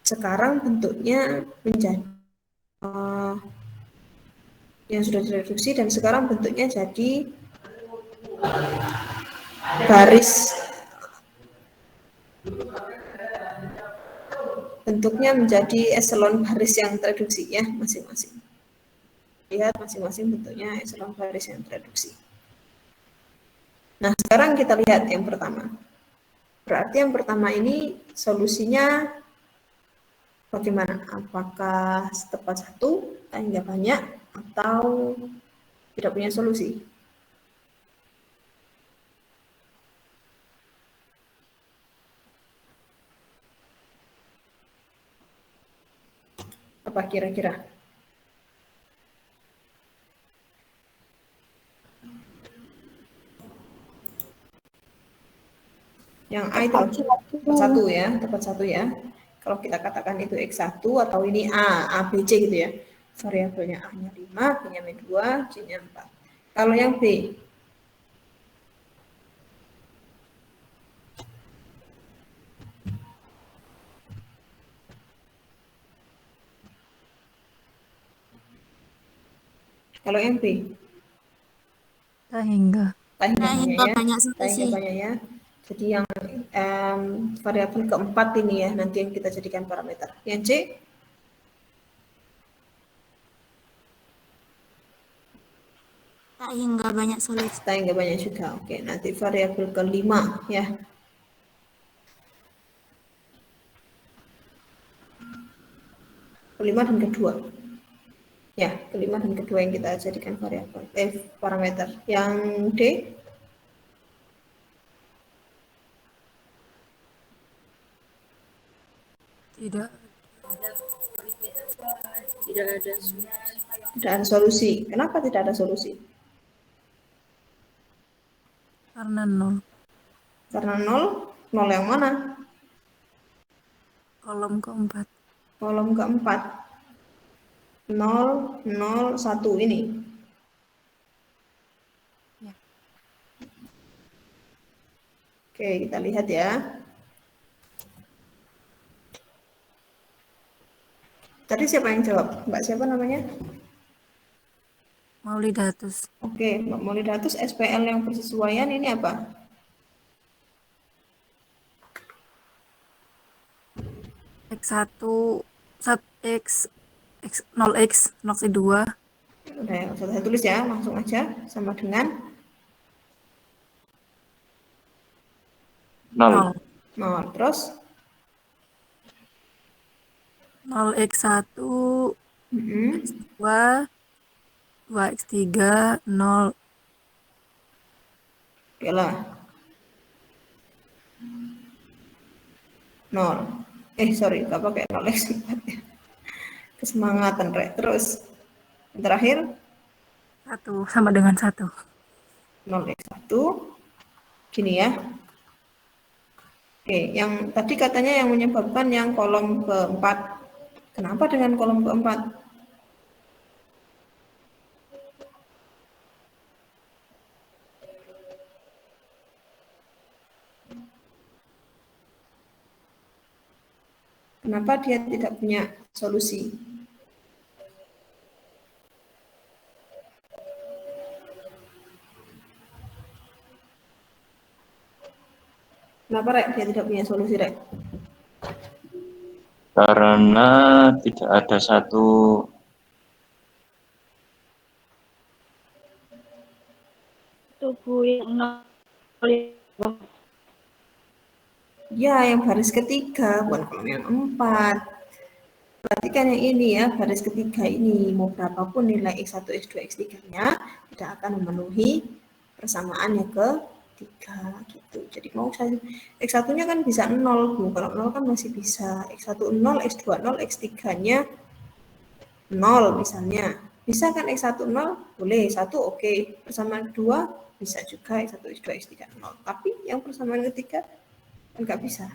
Sekarang bentuknya menjadi yang sudah direduksi dan sekarang bentuknya jadi baris, bentuknya menjadi eselon baris yang tereduksi ya masing-masing. Lihat masing-masing bentuknya eselon baris yang tereduksi. Nah, sekarang kita lihat yang pertama. Berarti yang pertama ini solusinya bagaimana? Apakah tepat 1, hingga banyak, atau tidak punya solusi? Apa kira-kira? Yang A itu tepat satu ya. Kalau kita katakan itu X1 atau ini A, B, C gitu ya. Variabelnya A-nya 5, B-nya 2, C-nya 4. Kalau yang B, kalau yang B, Sehingga banyak solusi. banyak ya. Jadi yang variabel keempat ini ya nanti yang kita jadikan parameter. Yang C, Tak hingga banyak solusi. tak hingga banyak juga. Oke, nanti variabel kelima ya. Kelima dan kedua. Ya, kelima dan kedua yang kita jadikan variabel parameter. Yang D, Tidak. Tidak ada solusi. Kenapa tidak ada solusi? Karena 0. Karena 0, 0 yang mana? Kolom keempat. Kolom keempat. 0, 0, 1 ini. Ya. Oke, kita lihat ya. Tadi siapa yang jawab? Mbak siapa namanya? Maulidatus. Oke, Mbak Maulidatus, SPL yang persesuaian ini apa? X1, X, 0X, 0X2. Udah ya, saya tulis ya, langsung aja. Sama dengan 0. 0. Terus 0X1, X2, 2X3, 0. oke lah. 0. Sorry, nggak pakai 0x4 ya. Kesemangatan, Rek. Terus yang terakhir 1 sama dengan 1. 0x1 gini ya. Oke, yang tadi katanya yang menyebabkan yang kolom keempat. Kenapa dengan kolom keempat? Kenapa dia tidak punya solusi? Kenapa, Rek? Dia tidak punya solusi, Rek? Karena tidak ada satu tubuh yang 0. Ya, yang baris ketiga, bukan kolom yang 4. Perhatikan yang ini ya, baris ketiga ini. Mau berapapun nilai X1, X2, X3-nya, tidak akan memenuhi persamaan yang ketiga gitu. Jadi mau saya X1-nya kan bisa 0, Bu. Kalau 0 kan masih bisa. X1 0, X2 0, X3-nya 0 misalnya. Bisa kan X1 0? Boleh. 1 oke. Persamaan kedua bisa juga X1, X2, X3 0. Tapi yang persamaan ketiga kan nggak bisa.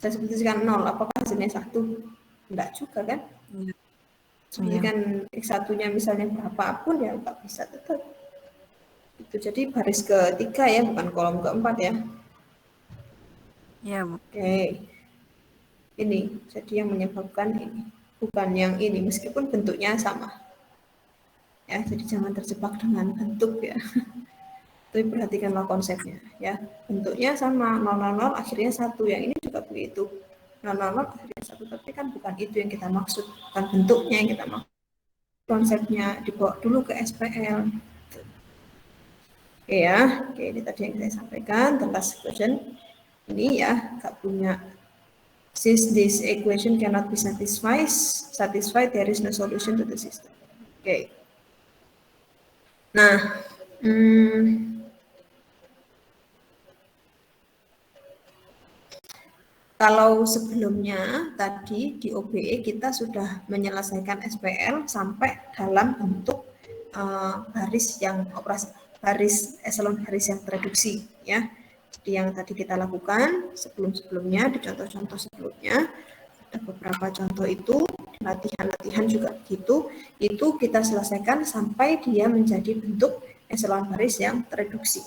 Saya sebutkan 0, apakah hasilnya 1? Enggak juga kan? Sebutkan X1-nya misalnya berapapun ya nggak bisa tetap. Itu jadi baris ketiga ya, bukan kolom keempat ya. Ya, Bu. Oke. Ini jadi yang menyebabkan ini, bukan yang ini meskipun bentuknya sama. Ya, jadi jangan terjebak dengan bentuk ya. Tapi perhatikanlah konsepnya ya. Bentuknya sama 000 akhirnya 1. Yang ini juga begitu. 000 akhirnya 1, tapi kan bukan itu yang kita maksud, bukan bentuknya yang kita maksud. Konsepnya dibawa dulu ke SPL. Oke ya, oke ini tadi yang saya sampaikan tentang question ini ya, nggak punya. Since this equation cannot be satisfied, there is no solution to the system. Oke. Nah, kalau sebelumnya tadi di OBE kita sudah menyelesaikan SPL sampai dalam bentuk baris yang baris eselon baris yang tereduksi ya. Jadi yang tadi kita lakukan sebelum-sebelumnya di contoh-contoh sebelumnya ada beberapa contoh itu, latihan-latihan juga begitu, itu kita selesaikan sampai dia menjadi bentuk eselon baris yang tereduksi.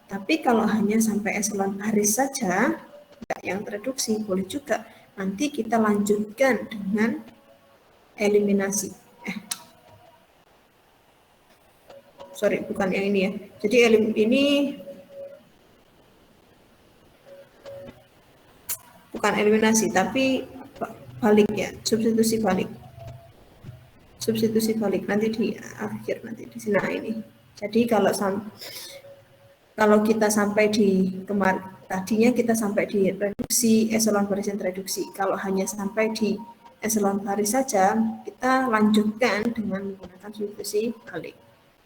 Tapi kalau hanya sampai eselon baris saja, enggak yang tereduksi, boleh juga nanti kita lanjutkan dengan eliminasi. Sorry, bukan yang ini ya. Jadi ini bukan eliminasi, tapi balik ya, substitusi balik. Substitusi balik nanti di akhir, nanti di sini. Nah ini. Jadi kalau kita sampai di kemarin, tadinya kita sampai di reduksi eselon baris yang tereduksi. Kalau hanya sampai di eselon baris saja, kita lanjutkan dengan menggunakan substitusi balik.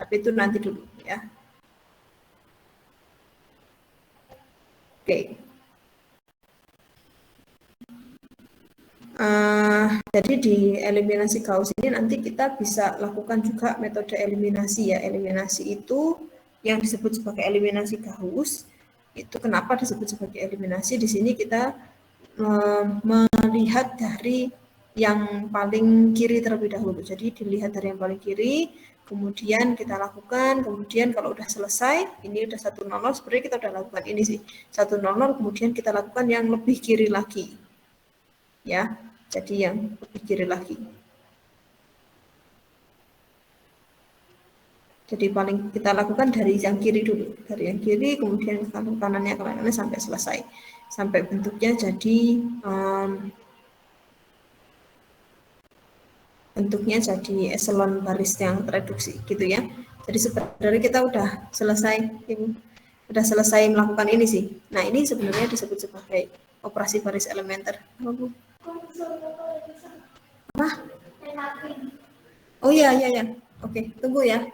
Tapi itu nanti dulu ya. Oke. Jadi di eliminasi Gauss ini nanti kita bisa lakukan juga metode eliminasi ya. Eliminasi itu yang disebut sebagai eliminasi Gauss. Itu kenapa disebut sebagai eliminasi? Di sini kita melihat dari yang paling kiri terlebih dahulu. Jadi dilihat dari yang paling kiri, kemudian kita lakukan, kemudian kalau udah selesai, ini udah 100, sebenarnya kita udah lakukan ini sih. 100, kemudian kita lakukan yang lebih kiri lagi. Ya, jadi yang lebih kiri lagi. Jadi paling kita lakukan dari yang kiri dulu, dari yang kiri, kemudian ke kanannya sampai selesai, sampai bentuknya jadi eselon baris yang tereduksi, gitu ya. Jadi sebenarnya kita udah selesai melakukan ini sih. Nah ini sebenarnya disebut sebagai operasi baris elementer. Apa? Oh iya. Oke, tunggu ya.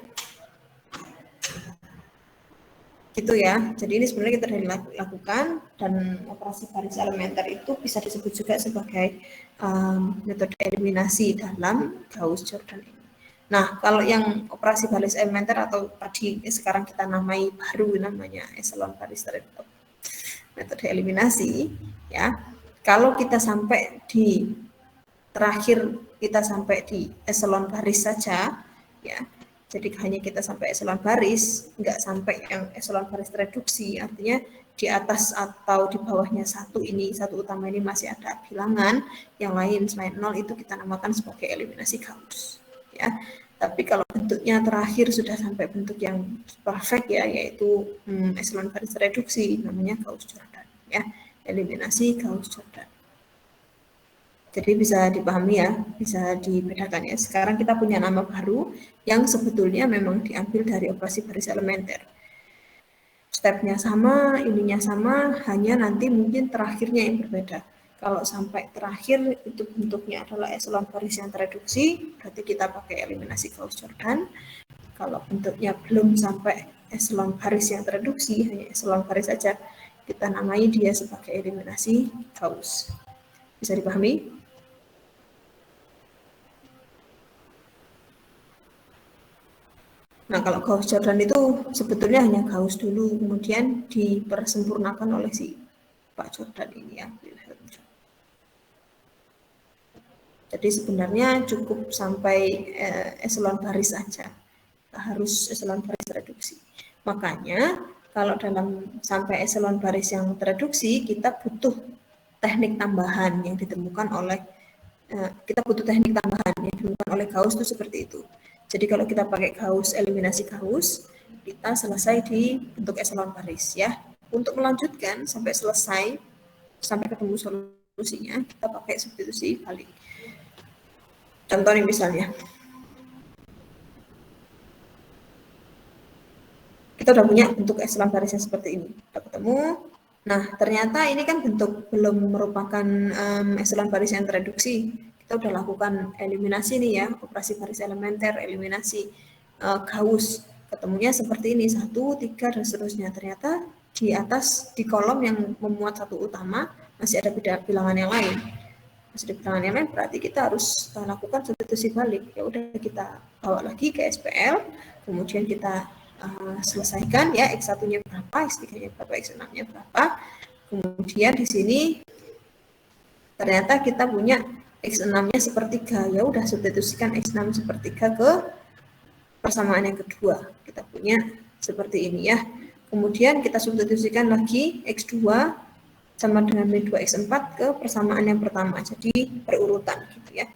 Gitu ya. Jadi ini sebenarnya kita sudah lakukan, dan operasi baris elementer itu bisa disebut juga sebagai metode eliminasi dalam Gauss-Jordan ini. Nah, kalau yang operasi baris elementer atau tadi sekarang kita namai baru namanya eselon baris tereduksi, metode eliminasi ya. Kalau kita sampai di terakhir, kita sampai di eselon baris saja ya. Jadi hanya kita sampai eselon baris, nggak sampai yang eselon baris tereduksi, artinya di atas atau di bawahnya satu utama ini masih ada bilangan, yang lain selain 0 itu kita namakan sebagai eliminasi Gauss. Ya. Tapi kalau bentuknya terakhir sudah sampai bentuk yang perfect ya, yaitu eselon baris tereduksi, namanya Gauss-Jordan. Ya, eliminasi Gauss-Jordan. Jadi bisa dipahami ya, bisa dibedakan ya. Sekarang kita punya nama baru yang sebetulnya memang diambil dari operasi baris elementer. Stepnya sama, ininya sama, hanya nanti mungkin terakhirnya yang berbeda. Kalau sampai terakhir itu bentuknya adalah eselon baris yang tereduksi, berarti kita pakai eliminasi Gauss-Jordan. Kalau bentuknya belum sampai eselon baris yang tereduksi, hanya eselon baris saja, kita namai dia sebagai eliminasi Gauss. Bisa dipahami? Nah, kalau Gauss-Jordan itu sebetulnya hanya Gauss dulu, kemudian dipersempurnakan oleh si Pak Jordan ini ya. Jadi sebenarnya cukup sampai eselon baris saja, harus eselon baris tereduksi. Makanya kalau dalam sampai eselon baris yang tereduksi, kita butuh teknik tambahan yang ditemukan oleh Gauss itu seperti itu. Jadi kalau kita pakai Gauss, eliminasi Gauss, kita selesai di bentuk eselon baris ya. Untuk melanjutkan sampai selesai, sampai ketemu solusinya, kita pakai substitusi balik. Contoh nih misalnya. Kita udah punya bentuk eselon barisnya seperti ini. Kita ketemu. Nah, ternyata ini kan bentuk belum merupakan eselon baris yang tereduksi. Kita udah lakukan eliminasi nih ya, operasi baris elementer, eliminasi Gauss. Ketemunya seperti ini, 1, 3, dan seterusnya. Ternyata di atas, di kolom yang memuat satu utama, masih ada bilangan yang lain. Masih ada bilangan yang lain, berarti kita harus lakukan substitusi balik. Ya udah, kita bawa lagi ke SPL, kemudian kita selesaikan ya, X1-nya berapa, X3-nya berapa, X6-nya berapa. Kemudian di sini ternyata kita punya X6-nya sepertiga, ya udah substitusikan X6 sepertiga ke persamaan yang kedua. Kita punya seperti ini ya. Kemudian kita substitusikan lagi X2 sama dengan B2X4 ke persamaan yang pertama. Jadi berurutan gitu ya.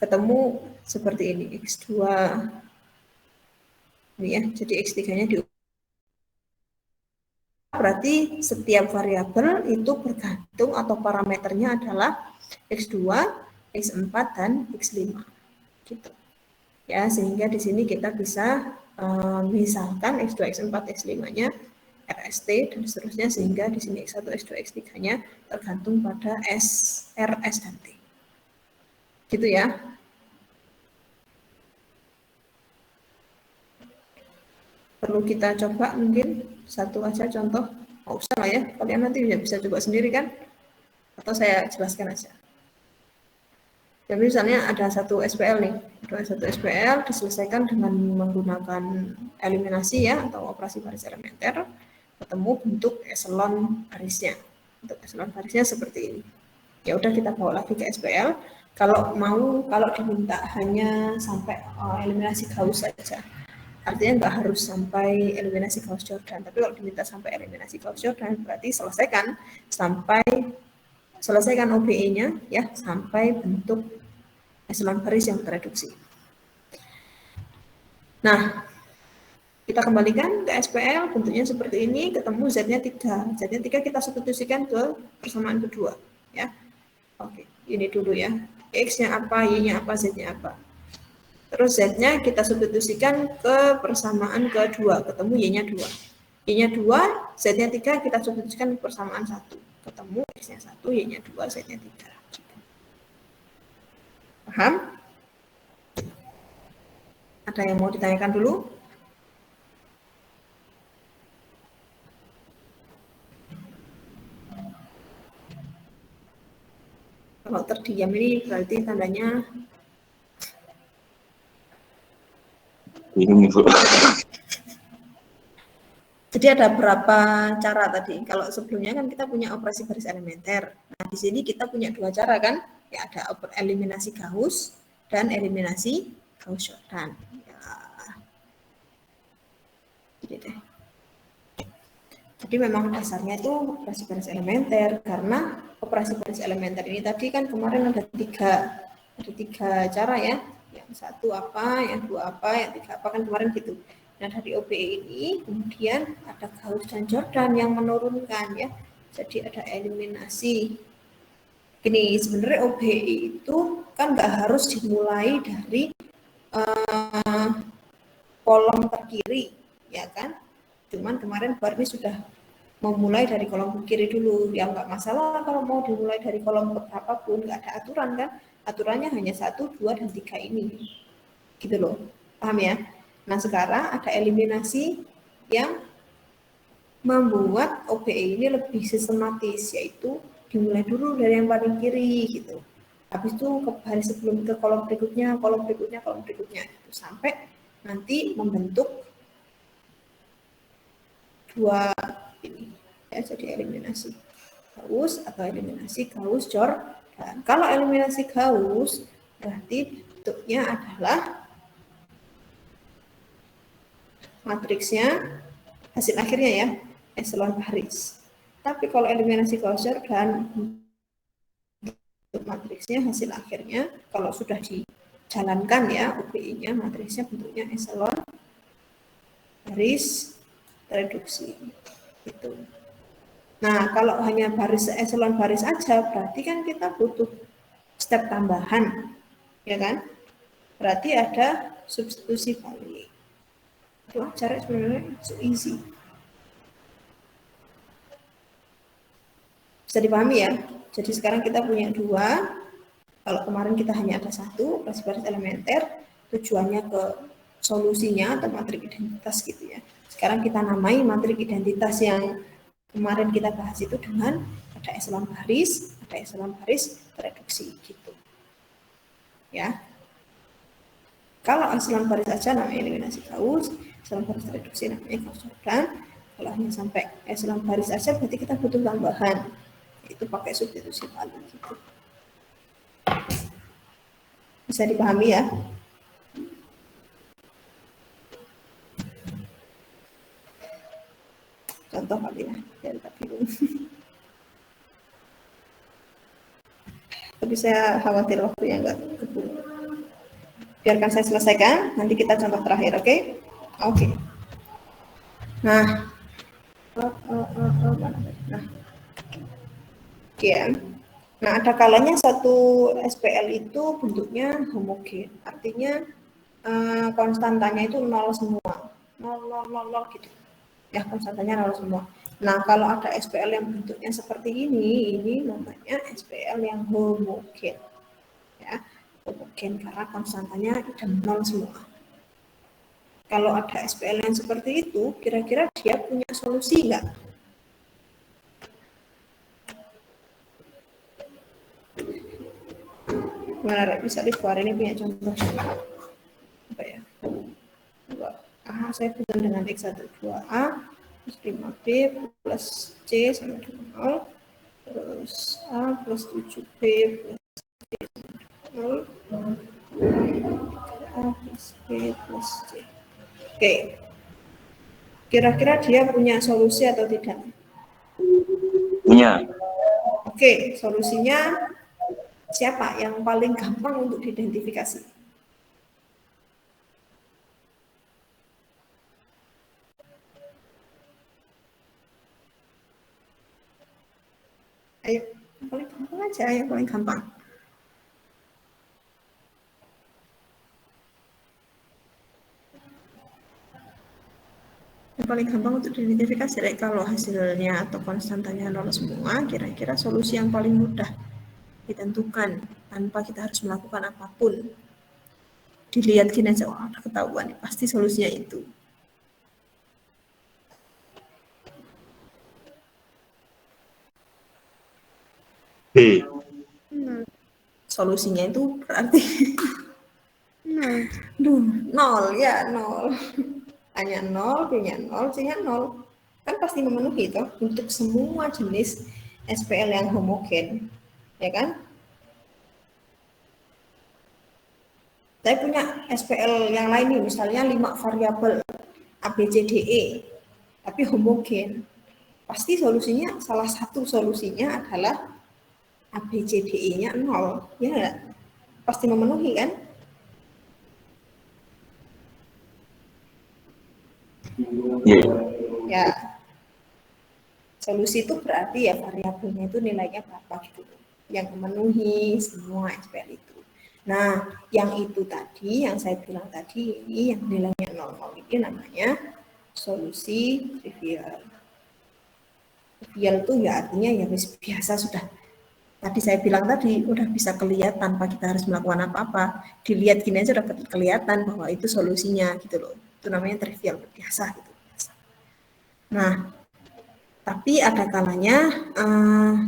Ketemu seperti ini, X2 ini ya. Jadi X3-nya di berarti setiap variabel itu bergantung atau parameternya adalah X2, X4, dan X5. Gitu. Ya, sehingga di sini kita bisa misalkan X2, X4, X5-nya RST dan seterusnya, sehingga di sini X1, X2, X3-nya tergantung pada S, R, S, dan T. Gitu ya. Perlu kita coba mungkin satu aja contoh. Nggak usah lah ya, kalian nanti bisa coba sendiri kan? Atau saya jelaskan aja. Jadi misalnya ada satu SPL nih, ada satu SPL diselesaikan dengan menggunakan eliminasi ya atau operasi baris elementer, ketemu bentuk eselon barisnya. Bentuk eselon barisnya seperti ini. Ya udah kita bawa lagi ke SPL. Kalau diminta hanya sampai eliminasi Gauss saja. Artinya nggak harus sampai eliminasi Gauss-Jordan. Tapi kalau diminta sampai eliminasi Gauss-Jordan berarti selesaikan OBE-nya ya sampai bentuk eselon baris yang tereduksi. Nah, kita kembalikan ke SPL, bentuknya seperti ini, ketemu Z-nya 3. Z-nya 3 kita substitusikan ke persamaan kedua. Ya. Oke, ini dulu ya. X-nya apa, Y-nya apa, Z-nya apa. Terus Z-nya kita substitusikan ke persamaan kedua, ketemu Y-nya 2. Y-nya 2, Z-nya 3 kita substitusikan ke persamaan 1. Ketemu X-nya 1, Y-nya 2, Z-nya 3. Paham? Ada yang mau ditanyakan dulu? Kalau terdiam ini berarti tandanya Bingung Ibu. jadi ada berapa cara tadi? Kalau sebelumnya kan kita punya operasi baris elementer. Nah, di sini kita punya dua cara kan? Ya, ada eliminasi Gauss dan eliminasi Gauss-Jordan. Ya. Jadi deh. Jadi memang dasarnya itu operasi baris elementer, karena operasi baris elementer ini tadi kan kemarin ada tiga cara ya. Yang satu apa, yang dua apa, yang tiga apa, kan kemarin gitu. Nah, dari OBE ini kemudian ada Gauss dan Jordan yang menurunkan ya. Jadi ada eliminasi. Gini, sebenarnya OBE itu kan nggak harus dimulai dari kolom terkiri, ya kan? Cuman kemarin Barni sudah memulai dari kolom kiri dulu. Ya nggak masalah kalau mau dimulai dari kolom berapapun, nggak ada aturan kan? Aturannya hanya 1, 2, dan 3 ini. Gitu loh. Paham ya? Nah, sekarang ada eliminasi yang membuat OBE ini lebih sistematis, yaitu dimulai dulu dari yang paling kiri gitu. Habis itu ke baris sebelum ke kolom berikutnya, gitu, sampai nanti membentuk dua ini ya, jadi eliminasi Gauss atau eliminasi Gauss-Jordan. Kalau eliminasi Gauss berarti bentuknya adalah matriksnya hasil akhirnya ya eselon baris. Tapi kalau eliminasi Gauss-Jordan matriksnya hasil akhirnya kalau sudah dijalankan ya OBE-nya matriksnya bentuknya eselon baris reduksi itu. Nah, kalau hanya baris eselon baris aja berarti kan kita butuh step tambahan, ya kan? Berarti ada substitusi balik. Itu cara sebenarnya so easy. Bisa dipahami ya? Jadi sekarang kita punya dua. Kalau kemarin kita hanya ada satu, operasi baris elementer, tujuannya ke solusinya atau matrik identitas gitu ya. Sekarang kita namai matrik identitas yang kemarin kita bahas itu dengan ada eselon baris reduksi gitu. Ya. Kalau eselon baris saja namanya eliminasi Gauss, eselon baris reduksi namanya Gauss-Jordan. Kalau hanya sampai eselon baris saja berarti kita butuh tambahan. Itu pakai substitusi balik gitu. Bisa dipahami ya? Contoh kali ya, biar tak bingung. Tapi saya khawatir waktunya nggak keburu. Biarkan saya selesaikan, nanti kita contoh terakhir, oke? Oke. Nah, nah ada kalanya satu SPL itu bentuknya homogen, artinya konstantanya itu 0 semua, 0 gitu. Ya, konstantanya 0 semua. Nah, kalau ada SPL yang bentuknya seperti ini namanya SPL yang homogen. Ya, homogen karena konstantanya ada 0 semua. Kalau ada SPL yang seperti itu, kira-kira dia punya solusi nggak? Gimana Rek? Bisa dikeluarin ini punya contoh apa ya? 2A saya bukan dengan X1 2A plus 5B plus C sama dengan 0 terus A plus 7B plus C sama dengan 0 A plus B plus C. Oke, kira-kira dia punya solusi atau tidak? Punya. Oke, solusinya siapa yang paling gampang untuk diidentifikasi? Ayo, yang paling gampang aja, yang paling gampang. Yang paling gampang untuk diidentifikasi, kalau hasilnya atau konstantanya nol semua, kira-kira solusi yang paling mudah ditentukan tanpa kita harus melakukan apapun. Dilihat gini aja, wah udah ketahuan, pasti solusinya itu. B. Solusinya itu berarti nol ya, nol. Hanya nol, B-nya nol, C-nya nol. Kan pasti memenuhi toh untuk semua jenis SPL yang homogen, ya kan? Saya punya SPL yang lain nih, misalnya 5 variabel A, B, C, D, E, tapi homogen. Pasti solusinya, salah satu solusinya adalah A, B, C, D, E-nya 0. Ya enggak? Pasti memenuhi kan? Yeah. Ya. Solusi itu berarti ya variabelnya itu nilainya berapa gitu. Yang memenuhi semua SPL itu. Nah, yang itu tadi, yang saya bilang tadi, ini yang nilainya 0,0 ini namanya solusi trivial. Trivial itu ya artinya ya biasa sudah. Tadi saya bilang tadi, udah bisa kelihatan tanpa kita harus melakukan apa-apa. Dilihat gini aja udah kelihatan bahwa itu solusinya gitu loh. Itu namanya trivial, biasa gitu. Nah, tapi ada kalanya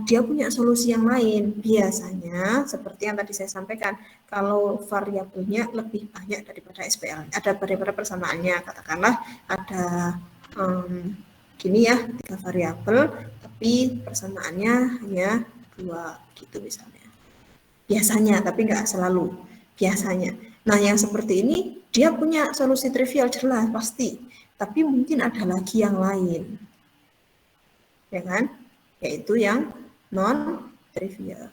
dia punya solusi yang lain. Biasanya seperti yang tadi saya sampaikan, kalau variabelnya lebih banyak daripada SPL, ada daripada persamaannya. Katakanlah ada gini ya, 3 variabel, tapi persamaannya hanya 2 gitu misalnya. Biasanya, tapi nggak selalu. Biasanya. Nah, yang seperti ini dia punya solusi trivial jelas pasti, tapi mungkin ada lagi yang lain. Ya kan? Yaitu yang non trivial.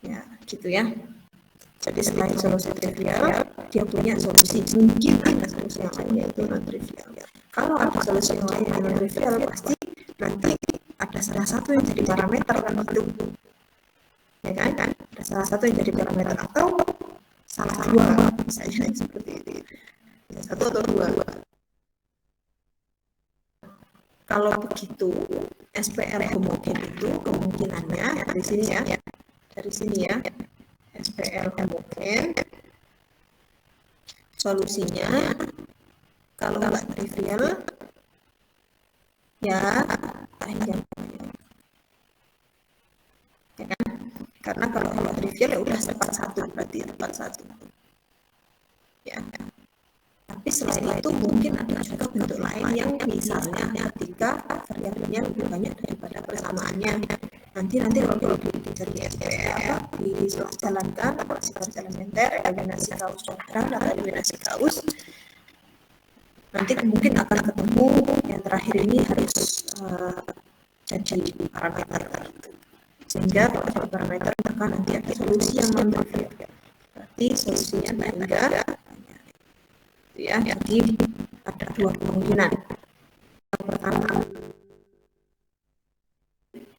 Ya, gitu ya. Jadi selain solusi trivial, dia punya solusi, mungkin ada solusi yang lain yaitu non trivial. Kalau ada solusi yang lain yang non trivial, pasti nanti ada salah satu yang jadi parameter kan itu. Ya kan? Ada salah satu yang jadi parameter atau salah dua misalnya seperti itu. Ya, 1 atau 2. Kalau begitu, SPL homogen itu kemungkinannya dari sini ya, SPL homogen, solusinya kalau nggak trivial, ya panjang. Ya kan? Karena kalau trivial ya udah tepat 1, berarti tepat 1. Ya. Tapi selain itu mungkin ada juga bentuk lain yang misalnya ketika variabelnya lebih banyak daripada persamaannya. Nanti kalau dicari SPL dijalankan operasi elementer, eliminasi kaus coklat atau eliminasi kaus, nanti mungkin akan ketemu yang terakhir ini harus jadi parameter tertentu. Sehingga kalau parameter maka nanti ada solusi yang non trivial. Berarti solusinya enggak. Ya, jadi ada 2 kemungkinan. Yang pertama,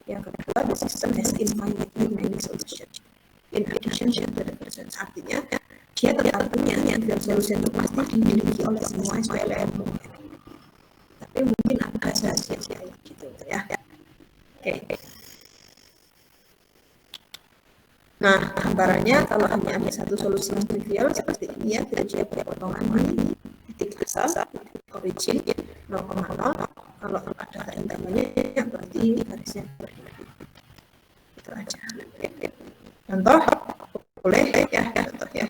yang kedua, the system has infinitely many solutions. In addition to the presence, artinya dia tetap punya trivial solution itu pasti dimiliki oleh semua SPL yang mungkin. Tapi mungkin ada saja gitu ya. Oke. Nah, gambarannya kalau hanya ada satu solusi yang trivial seperti ini ya, kita punya potongan di titik asal, titik origin 0,0. Kalau ada tambahannya berarti garisnya berdiri. Itu aja. Contoh Boleh ya, contoh ya.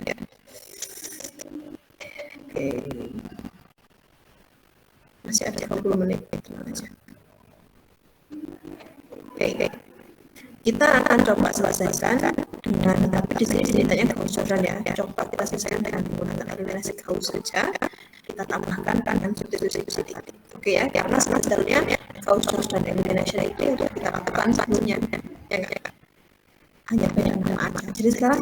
Oke. Masih ada 20 menit, tenang aja. Oke. Kita akan coba selesaikan dengan, tapi di sini ceritanya Gauss-Jordan ya. Coba kita selesaikan dengan menggunakan eliminasi Gauss saja. Kita tambahkan dengan substitusi tadi. Oke ya, karena sebenarnya Gauss-Jordan elimination itu untuk kita lakukan sebelumnya. Ya enggak? Hanya beda nama aja. Jadi sekarang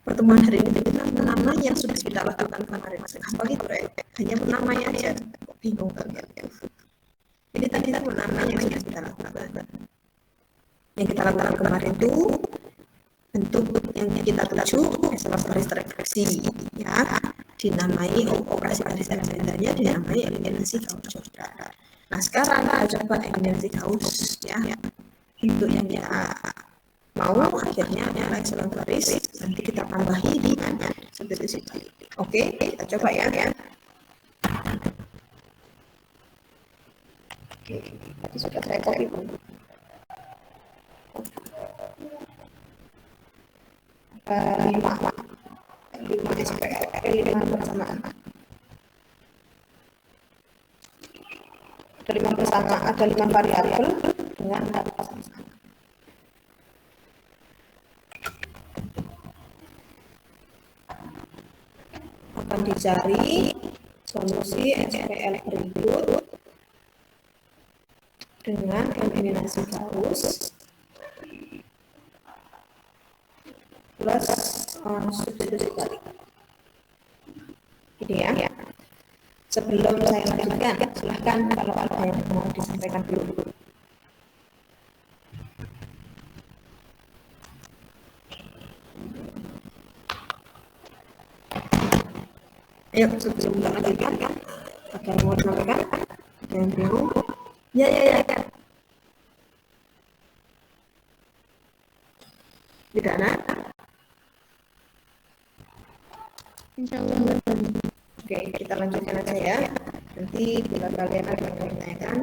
pertemuan hari ini kita nama yang sudah kita lakukan kemarin apa gitu ya. Hanya namanya aja. Bingung banget. Ini tadi nama yang sudah kita lakukan. Yang kita lakukan kemarin itu bentuk yang kita tuju adalah garis refleksi ya, dinamai operasi garis elementernya dinamai eliminasi Gauss-Jordan. Nah sekarang kita coba eliminasi Gauss ya, bentuk yang kita mau akhirnya adalah epsilon garis, nanti kita tambahi dengan substitusi tadi. Oke, kita coba ya. Oke, tadi sudah saya copy. lima SPL, 5 persamaan. Ada 5 persamaan, ada 5 variabel dengan 4 persamaan. Akan dicari solusi SPL berikut dengan eliminasi Gauss plus substitusi balik. Ini ya. Sebelum saya lanjutkan, silahkan kalau ada yang mau disampaikan dulu. Ayo sebelum kita lanjutkan, ada yang mau disampaikan? Ada yang bingung? Ya. Tidak ada? Insyaallah. Oke, kita lanjutkan aja ya. Nanti bila kalian ada yang bertanyakan,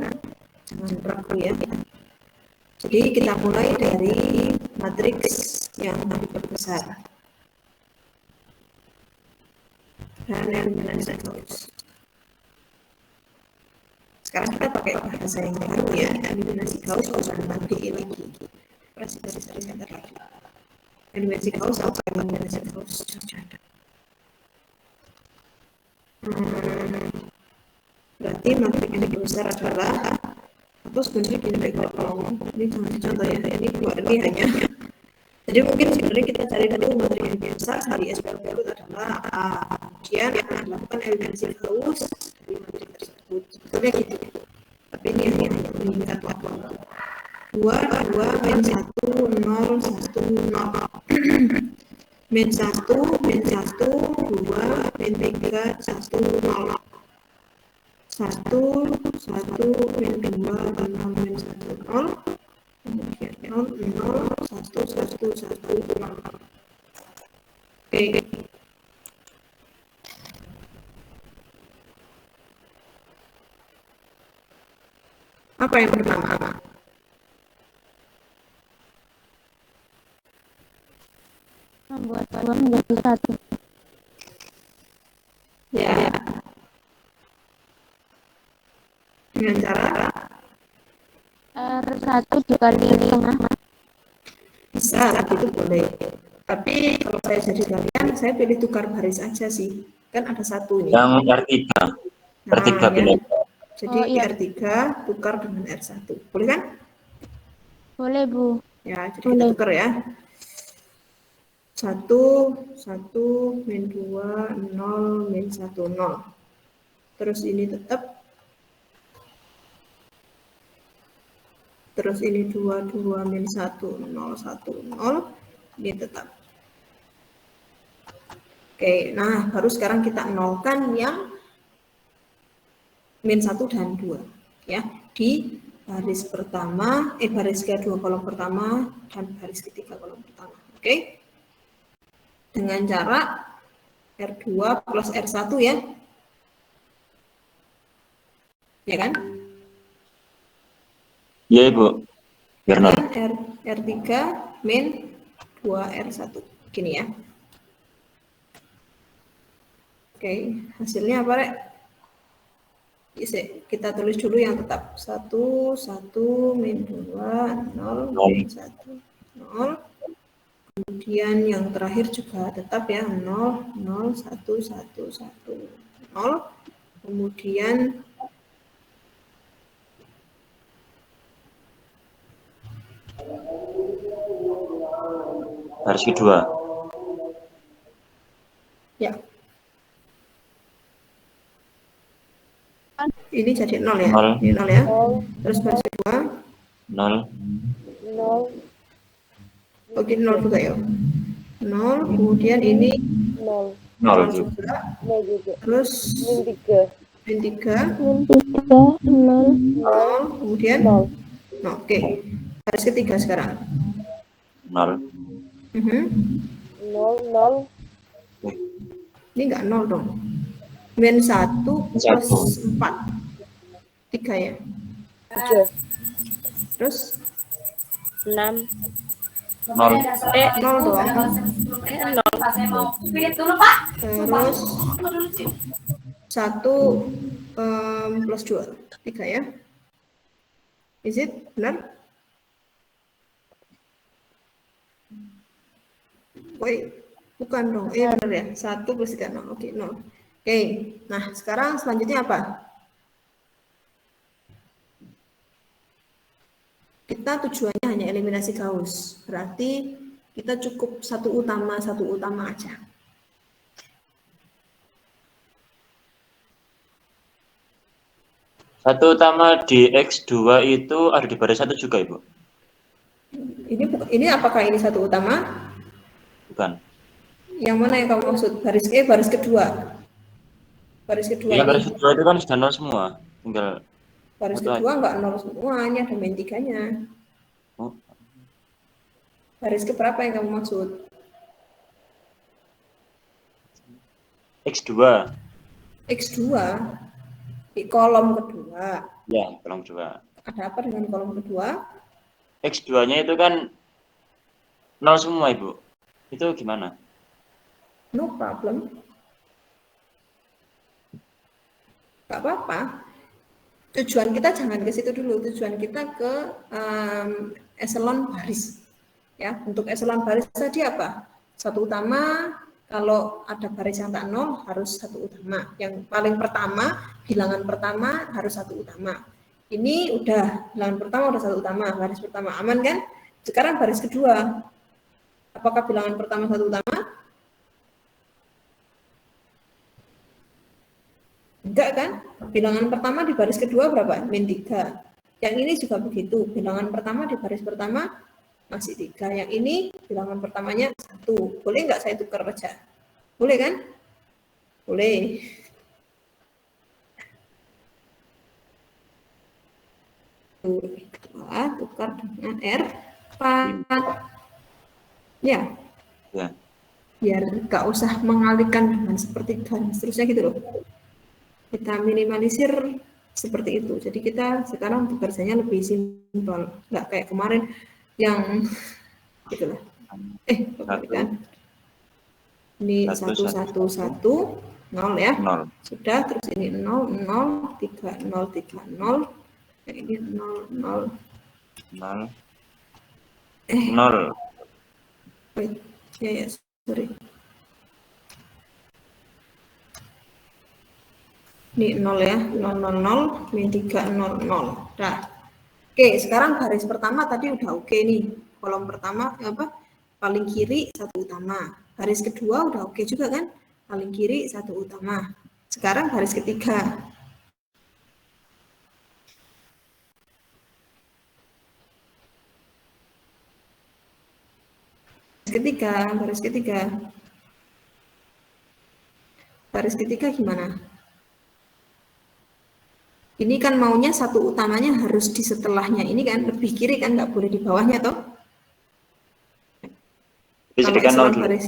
jangan ragu ya. Jadi kita mulai dari matriks yang diperbesar. Dan eliminasi Gauss. Sekarang kita pakai bahasa yang baru ya, eliminasi Gauss dan DE lagi. Presentasi sebentar lagi. Eliminasi Gauss atau eliminasi Gauss-Jordan. Berarti matrik yang besar adalah atau sebenarnya gini baik kalau ini contoh ya, ini hanya jadi mungkin sebenarnya kita cari dulu matrik yang besar dari SPL berikut adalah A, kemudian akan dilakukan eliminasi Gauss dari matrik tersebut sebetulnya gitu, tapi ini hanya mengingat waktu 2 min 1 0 1 0 min 1 min 1 2 min 3 1 0 1 1 min 2 0 min 1 0 kemudian 0 0 1 1 1 0. Oke. Apa yang pertama? Membuat 2 menjadi 1. Ya. Dengan cara R1 dikali tengah. bisa, itu boleh. Tapi kalau saya jadi kalian, saya pilih tukar baris aja sih. Kan ada satu nih. Yang R3. R3 pilih. Jadi R3 tukar dengan R1. Boleh kan? Boleh, Bu. Ya, jadi kita tukar ya. 1 min 2 0 min 1 0. Terus ini tetap. Terus ini 2 min 1 0 1 0. Ini tetap. Oke, nah baru sekarang kita nolkan yang min 1 dan 2 ya di baris pertama, baris kedua kolom pertama dan baris ketiga kolom pertama. Oke. Dengan cara R2 plus R1 ya. Ya kan? Iya, Ibu. Biar nol. R3 min 2R1. Gini ya. Oke, hasilnya apa, Rek? Kita tulis dulu yang tetap. 1, 1, min 2, 0, min 1, 0. Kemudian yang terakhir juga tetap ya, 0, 0, 1, 1, 1, 0. Kemudian baris kedua. ya. Ini jadi 0 ya. Nol. Ini 0 ya. Terus baris kedua 0. 0, oke 0 juga ya. 0, kemudian ini 0, 0 juga. juga. 0 juga. Terus Min 3, min 3, min 3, 0, 0, kemudian 0. Oke. Baris ketiga sekarang. 0. 0, 0, Ini enggak 0 dong. Min 1 plus 4. 3 ya. 3, Terus 6, 0. 0 doang. 0. Terus 1 plus 2. 3 ya. Is it? Benar? Wait, bukan dong. Benar ya. 1 plus 3, 0. Oke, 0. Oke, nah sekarang selanjutnya apa? Kita tujuannya hanya eliminasi Gauss. Berarti kita cukup satu utama aja. Satu utama di X2 itu ada di baris 1 juga, Ibu? Ini apakah ini satu utama? Bukan. Yang mana yang kamu maksud? Baris kedua. Baris kedua Iya, ini. baris kedua itu kan sudah 0 semua. Tinggal Baris satu kedua enggak 0 semua, ini ada min 3-nya. Oh. Baris keberapa yang kamu maksud? X2. X2 di kolom kedua. Ya, kolom 2. Ada apa dengan kolom kedua? X2-nya itu kan 0 semua, Ibu. Itu gimana? No problem. Gak apa-apa. Tujuan kita jangan ke situ dulu. Tujuan kita ke eselon baris. Ya, untuk eselon baris tadi apa? Satu utama. Kalau ada baris yang tak 0 harus satu utama. Yang paling pertama, bilangan pertama harus satu utama. Ini udah bilangan pertama udah satu utama, baris pertama aman kan? Sekarang baris kedua. Apakah bilangan pertama satu utama? Enggak kan? Bilangan pertama di baris kedua berapa? Min 3. Yang ini juga begitu. Bilangan pertama di baris pertama masih 3. Yang ini bilangan pertamanya 1. Boleh nggak saya tukar aja? Boleh kan? Boleh. Tukar dengan R4. Ya. Ya. Biar nggak usah mengalihkan dengan seperti dan seterusnya gitu loh. Kita minimalisir seperti itu. Jadi kita sekarang bekerjanya lebih simpel, nggak kayak kemarin yang gitulah. Kan? Ini 1 1 1 0 ya. 0. Sudah, terus ini 0 0 3 0 3 0. Yang ini 0 0 0. 0. Wait. Ya, sorry. Ini 0 ya, 0 0 0, min 3 0 0. Nah, oke, sekarang baris pertama tadi udah oke nih. Kolom pertama apa? Paling kiri satu utama. Baris kedua udah oke juga kan? Paling kiri satu utama. Sekarang baris ketiga. Baris ketiga. Baris ketiga gimana? Ini kan maunya satu utamanya harus di setelahnya ini kan, lebih kiri kan, nggak boleh di bawahnya toh. Kalau eselon baris,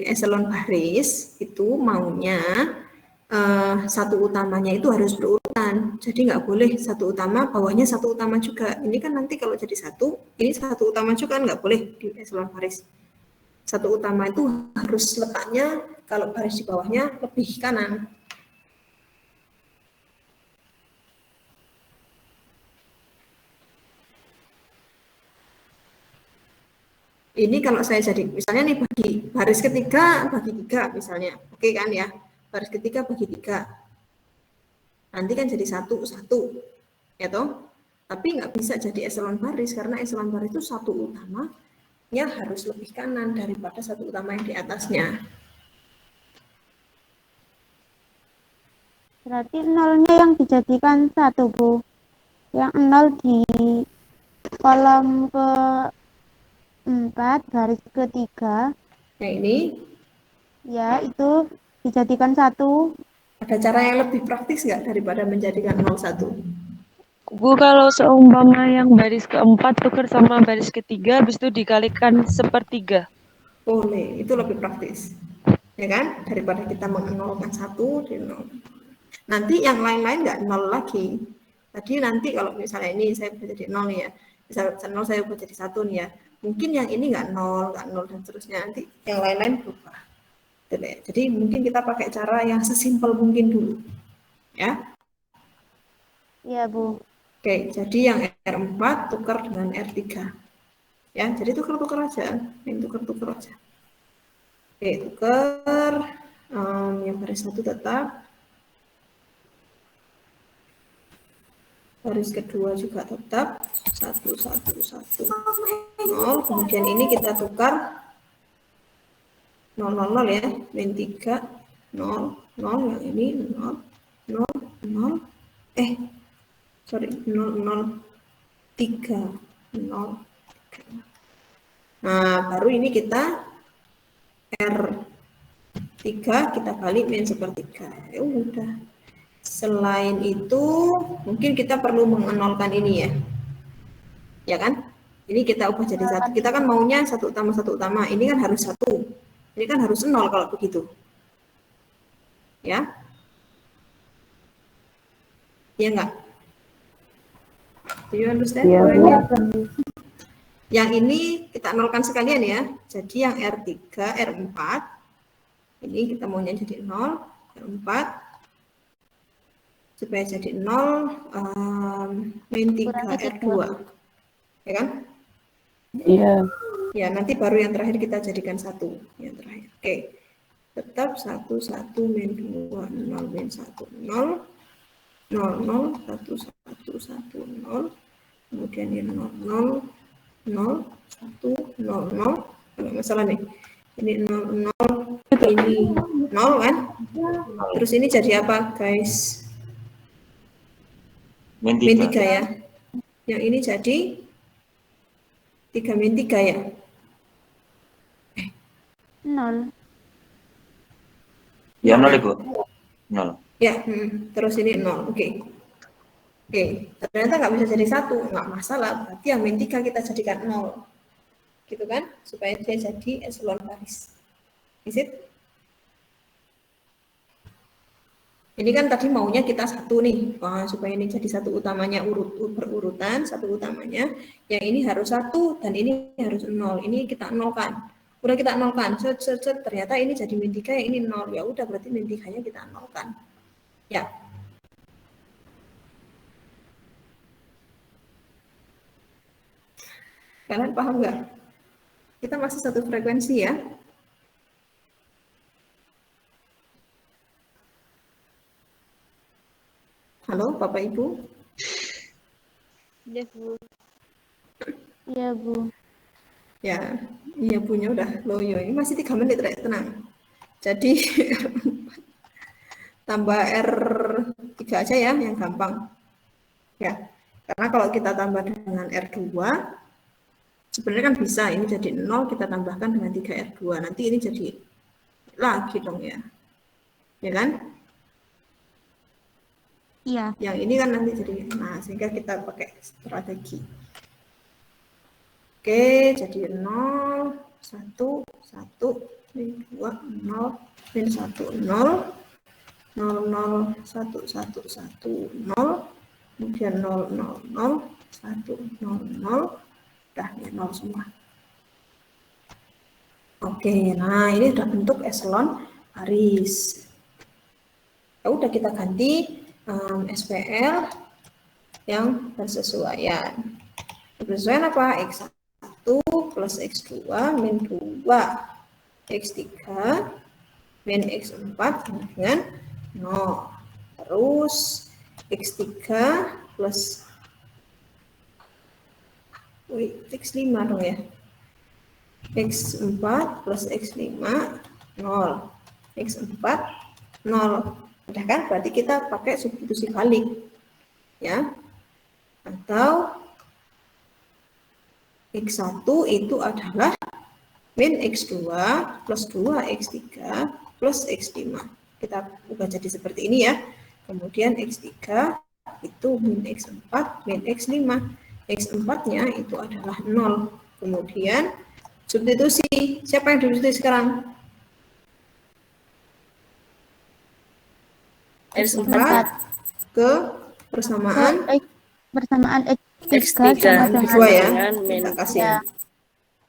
eselon baris itu maunya satu utamanya itu harus berurutan. Jadi nggak boleh satu utama, bawahnya satu utama juga. Ini kan nanti kalau jadi satu, ini satu utama juga kan nggak boleh di eselon baris. Satu utama itu harus letaknya kalau baris di bawahnya lebih kanan. Ini kalau saya jadi, misalnya nih bagi baris ketiga bagi 3 misalnya, oke kan ya, baris ketiga bagi 3, nanti kan jadi 1, 1, ya toh, tapi nggak bisa jadi eselon baris, karena eselon baris itu satu utamanya harus lebih kanan daripada satu utama yang di atasnya. Berarti nolnya yang dijadikan 1, Bu. Yang 0 di kolom ke-4 baris ketiga. Yang ini Ya, itu dijadikan 1. ada cara yang lebih praktis nggak daripada menjadikan 01? Bu, kalau seumpama yang baris keempat tukar sama baris ketiga, habis itu dikalikan 1/3. Boleh, itu lebih praktis. Ya kan? Daripada kita menolkan 1 di 0. Nanti yang lain-lain nggak 0 lagi. Tadi nanti kalau misalnya ini saya ubah jadi 0 nih ya. Misalnya 0 saya ubah jadi 1 nih ya. Mungkin yang ini nggak 0 dan seterusnya. Nanti yang lain-lain berubah. Jadi mungkin kita pakai cara yang sesimpel mungkin dulu. Ya. Iya, Bu. Oke, jadi yang R4 tukar dengan R3. Ya, jadi tukar-tukar aja. Yang tukar-tukar aja. Oke, tukar. Yang baris 1 tetap. Baris kedua juga tetap 1, 1, 1, 0. Kemudian ini kita tukar 0, 0, 0 ya. Min 3, 0, 0. Yang ini 0, 0, 0. Sorry, 0, 0, 3, 0, 3. Nah, baru ini kita R3 kita balik min 1/3. Ya udah. Selain itu, mungkin kita perlu mengenolkan ini ya. Ya kan? Ini kita ubah jadi 1. Kita kan maunya satu utama. Ini kan harus 1. Ini kan harus 0 kalau begitu. Ya? Ya enggak? Do you understand? Iya, Bu. Yang ini kita nolkan sekalian ya. Jadi yang R3, R4, ini kita maunya jadi 0, R4, supaya jadi 0, min 3, R2. Ya kan? Iya. Ya, nanti baru yang terakhir kita jadikan 1. Yang terakhir. Oke. Tetap 1, 1, min 2, 0, min 1, 0. 0, 0, 1, 1, 1, 0, kemudian ini 0, 0, 0, 1, 0, 0, nggak masalah nih, ini 0, 0, ini 0 kan, terus ini jadi apa guys? Min Min 3 3. ya, yang ini jadi 3 min 3 ya, 0. Ya 0 Ibu. 0. ya, terus ini 0, oke. Oke, ternyata nggak bisa jadi 1, nggak masalah, berarti yang min 3 kita jadikan 0. Gitu kan, supaya dia jadi eselon baris. Is it? Ini kan tadi maunya kita 1 nih, supaya ini jadi satu utamanya berurutan, satu utamanya. Yang ini harus 1 dan ini harus 0, ini kita nolkan. Udah kita nolkan, ternyata ini jadi min 3, yang ini 0. Ya udah, berarti min 3-nya kita nolkan. Ya. Kalian paham nggak? Kita masih satu frekuensi ya. Halo, Bapak Ibu? Iya, Bu. Iya, Bu. Ya, iya punya udah loyo. Ini masih 3 menit, Rek, tenang. Jadi tambah R3 aja ya, yang gampang. Ya, karena kalau kita tambah dengan R2, sebenarnya kan bisa, ini jadi 0, kita tambahkan dengan 3R2. Nanti ini jadi lagi dong ya. Ya kan? Iya. Yang ini kan nanti jadi, nah sehingga kita pakai strategi. Oke, jadi 0, 1, 1, min 2, 0, min 1, 0, 0, 0, 1, 1, 1, 0, kemudian 0, 0, 0, 1, 0, 0, udah ya 0 semua. Oke, nah ini udah bentuk eselon baris. Ya udah kita ganti SPL yang bersesuaian. Bersesuaian apa? X1 plus X2 min 2 X3 min X4 dengan 0. Terus X3 plus X5 dong ya. X4 plus X5 0. X4 0. Udah kan? Berarti kita pakai substitusi balik. Ya. Atau X1 itu adalah min X2 plus 2 X3 plus X5. Kita ubah jadi seperti ini ya. Kemudian X3 itu min X4 min X5. X4-nya itu adalah 0. Kemudian substitusi. Siapa yang substitusi sekarang? X4 ke persamaan X3 sama X2 dengan ya. min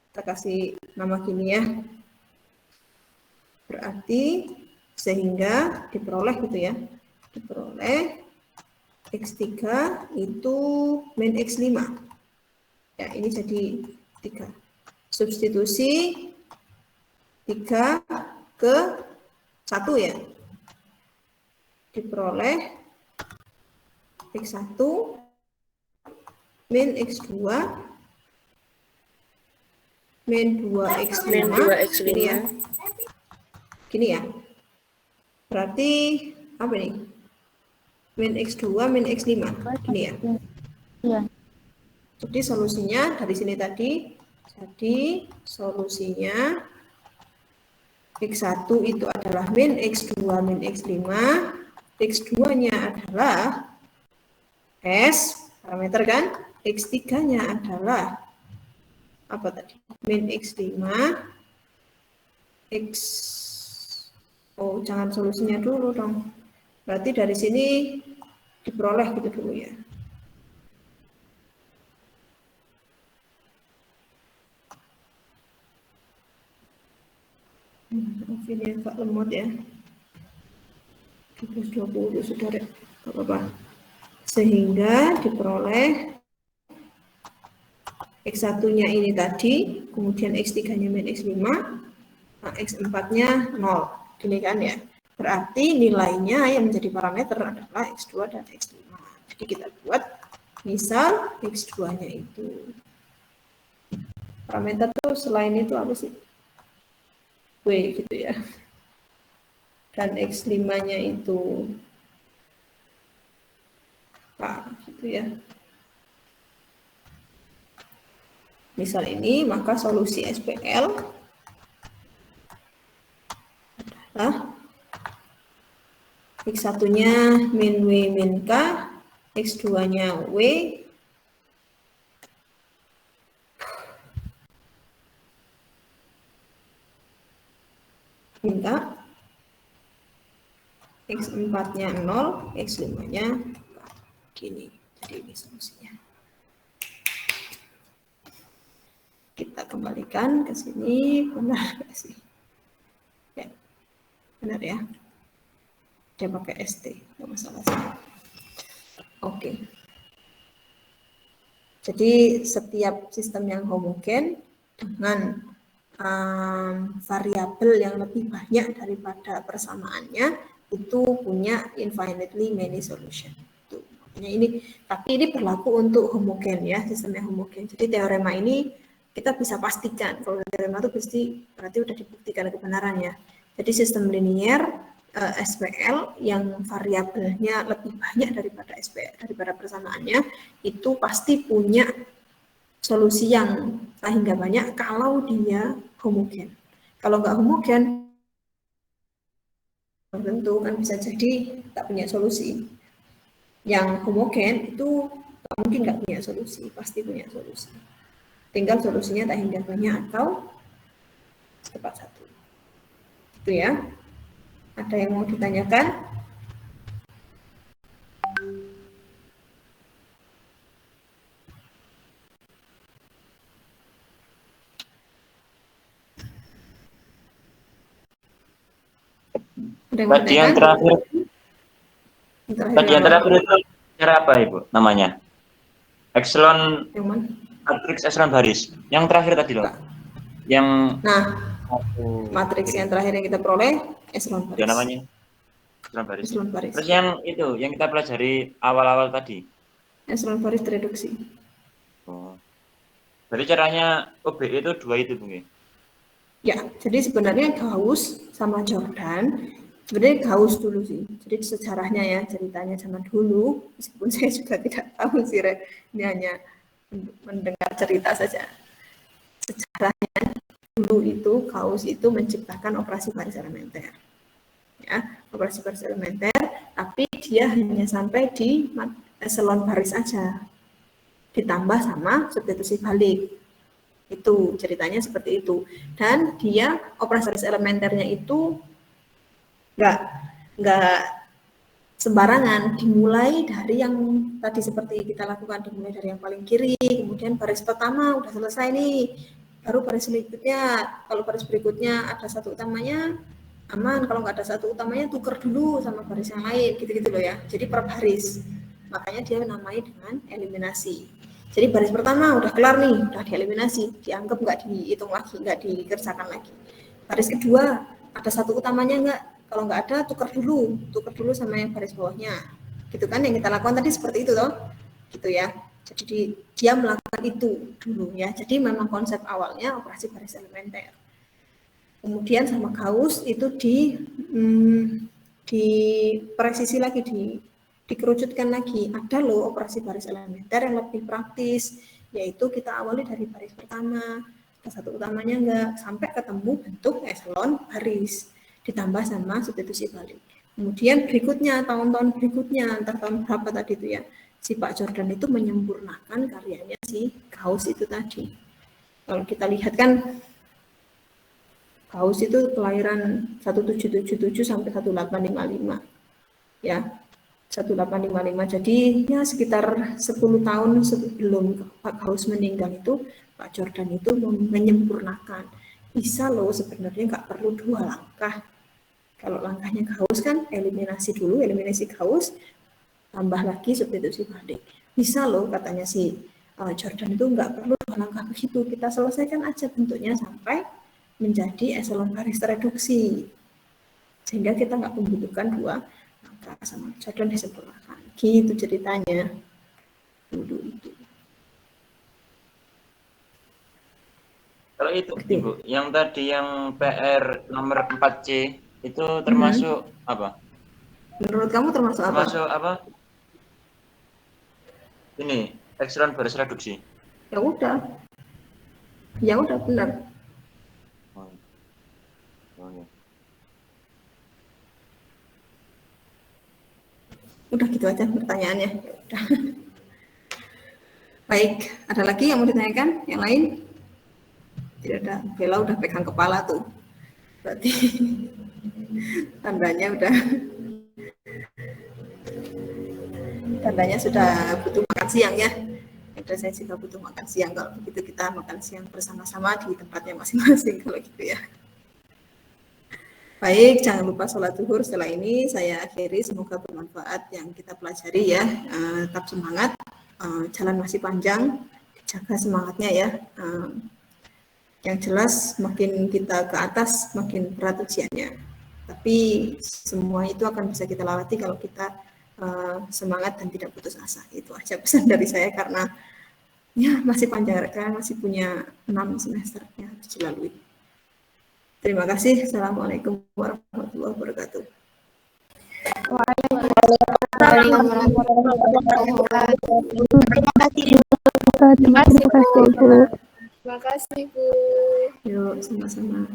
Kita kasih nama gini ya. Berarti sehingga diperoleh gitu ya. Diperoleh X3 itu min X5. Ya, ini jadi 3. Substitusi 3 ke 1 ya. Diperoleh X1 min X2 min 2X5. min 2X5 Gini ya. Gini ya. Berarti apa nih? Min X2 min X5. Gini ya. Iya. Jadi solusinya dari sini tadi. Jadi solusinya X1 itu adalah min X2 min X5. X2-nya adalah S, parameter kan? X3-nya adalah apa tadi? Min X5. Oh, jangan solusinya dulu dong. Berarti dari sini diperoleh gitu dulu ya. Ini agak lemot ya. 20 sudah ada. Gak apa-apa. Sehingga diperoleh X1-nya ini tadi, kemudian X3-nya min X5, nah X4-nya 0. Gini kan ya. Berarti nilainya yang menjadi parameter adalah X2 dan X5. Jadi kita buat misal X2-nya itu. Parameter tuh selain itu apa sih? W gitu ya. Dan X5-nya itu K gitu ya. Misal ini, maka solusi SPL adalah X1-nya min W min K, X2-nya W, min K, X4-nya 0, X5-nya gini. Jadi ini solusinya. Kita kembalikan ke sini, benar nggak sih? Ya, benar ya. Dia pakai ST, nggak masalah sih. Oke. Jadi setiap sistem yang homogen dengan variabel yang lebih banyak daripada persamaannya itu punya infinitely many solution. Tuh, makanya ini, tapi ini berlaku untuk homogen ya, sistemnya homogen. Jadi teorema ini kita bisa pastikan kalau teorema itu berarti udah dibuktikan kebenarannya. Jadi sistem linier SPL yang variabelnya lebih banyak daripada SPL, daripada persamaannya, itu pasti punya solusi yang hingga banyak kalau dia homogen. Kalau nggak homogen, tentu kan bisa jadi tak punya solusi. Yang homogen itu mungkin nggak punya solusi, pasti punya solusi. Tinggal solusinya tak hingga banyak atau tepat satu. Itu ya. Ada yang mau ditanyakan? Ada yang mau Tadi yang ditanyakan? terakhir, Yang terakhir tadi yang apa? terakhir itu cara apa Ibu namanya? Epsilon Yang mana? matriks epsilon baris. Yang terakhir tadi loh. Yang Nah, satu matriks ini. yang terakhir yang kita peroleh echelon Ya baris. namanya epsilon baris. Echelon baris. Terus yang itu yang kita pelajari awal-awal tadi. Echelon baris tereduksi. Oh. Berarti caranya OBE itu dua itu Bung ya? Ya, jadi sebenarnya Gauss sama Jordan, sebenarnya Gauss dulu sih. Jadi sejarahnya ya, ceritanya zaman dulu, meskipun saya juga tidak tahu sih, ini hanya mendengar cerita saja. Sejarahnya dulu itu Gauss itu menciptakan operasi baris elementer. Ya, operasi baris elementer, tapi dia hanya sampai di echelon baris aja. Ditambah sama substitusi balik. Itu ceritanya seperti itu. Dan dia operasi baris elementernya itu nggak sembarangan, dimulai dari yang tadi seperti kita lakukan, dimulai dari yang paling kiri, kemudian baris pertama udah selesai nih, baru baris berikutnya, kalau baris berikutnya ada satu utamanya aman, kalau nggak ada satu utamanya tuker dulu sama baris yang lain, gitu-gitu loh ya. Jadi per baris, makanya dia namai dengan eliminasi. Jadi baris pertama udah kelar nih, udah dieliminasi, dianggap nggak dihitung lagi, nggak dikerjakan lagi. Baris kedua ada satu utamanya nggak? Kalau nggak ada tuker dulu sama yang baris bawahnya. Gitu kan yang kita lakukan tadi seperti itu toh, gitu ya. Jadi dia melakukan itu dulu ya. Jadi memang konsep awalnya operasi baris elementer. Kemudian sama Gauss itu di presisi lagi, dikerucutkan lagi. Ada loh operasi baris elementer yang lebih praktis, yaitu kita awali dari baris pertama, ke satu utamanya enggak, sampai ketemu bentuk echelon baris, ditambah sama substitusi balik. Kemudian berikutnya, tahun-tahun berikutnya, antar tahun berapa tadi itu ya, si Pak Jordan itu menyempurnakan karyanya si Gauss itu tadi. Kalau kita lihat kan, Gauss itu kelahiran 1777 sampai 1855. Ya, 1855. Jadi ya sekitar 10 tahun sebelum Pak Gauss meninggal itu, Pak Jordan itu menyempurnakan. Bisa loh sebenarnya nggak perlu dua langkah. Kalau langkahnya Gauss kan eliminasi dulu, eliminasi Gauss, tambah lagi substitusi balik. Bisa loh katanya si Jordan itu nggak perlu dua langkah begitu. Kita selesaikan aja bentuknya sampai menjadi echelon baris tereduksi. Sehingga kita nggak membutuhkan dua langkah, sama Jordan disempurnakan. Gitu ceritanya. Dulu itu. Kalau itu Ibu, yang tadi yang PR nomor 4C itu termasuk apa? Menurut kamu termasuk apa? Termasuk apa? Ini, echelon baris reduksi. Ya udah. Ya udah benar. Udah gitu aja pertanyaannya. Udah. Baik, ada lagi yang mau ditanyakan? Yang lain? Tidak ada. Bella udah pegang kepala tuh. Berarti tandanya sudah butuh makan siang ya. Ada saya juga butuh makan siang. Kalau begitu kita makan siang bersama-sama di tempatnya masing-masing kalau gitu ya. Baik, jangan lupa sholat zuhur. Setelah ini saya akhiri, semoga bermanfaat yang kita pelajari ya. Tetap semangat, jalan masih panjang, jaga semangatnya ya. Yang jelas makin kita ke atas, makin berat ujiannya. Tapi semua itu akan bisa kita lewati kalau kita semangat dan tidak putus asa. Itu aja pesan dari saya karena ya masih panjang, karena masih punya 6 semester yang harus dilalui. Terima kasih. Assalamualaikum warahmatullahi wabarakatuh. Terima kasih, Bu. Yuk, sama-sama.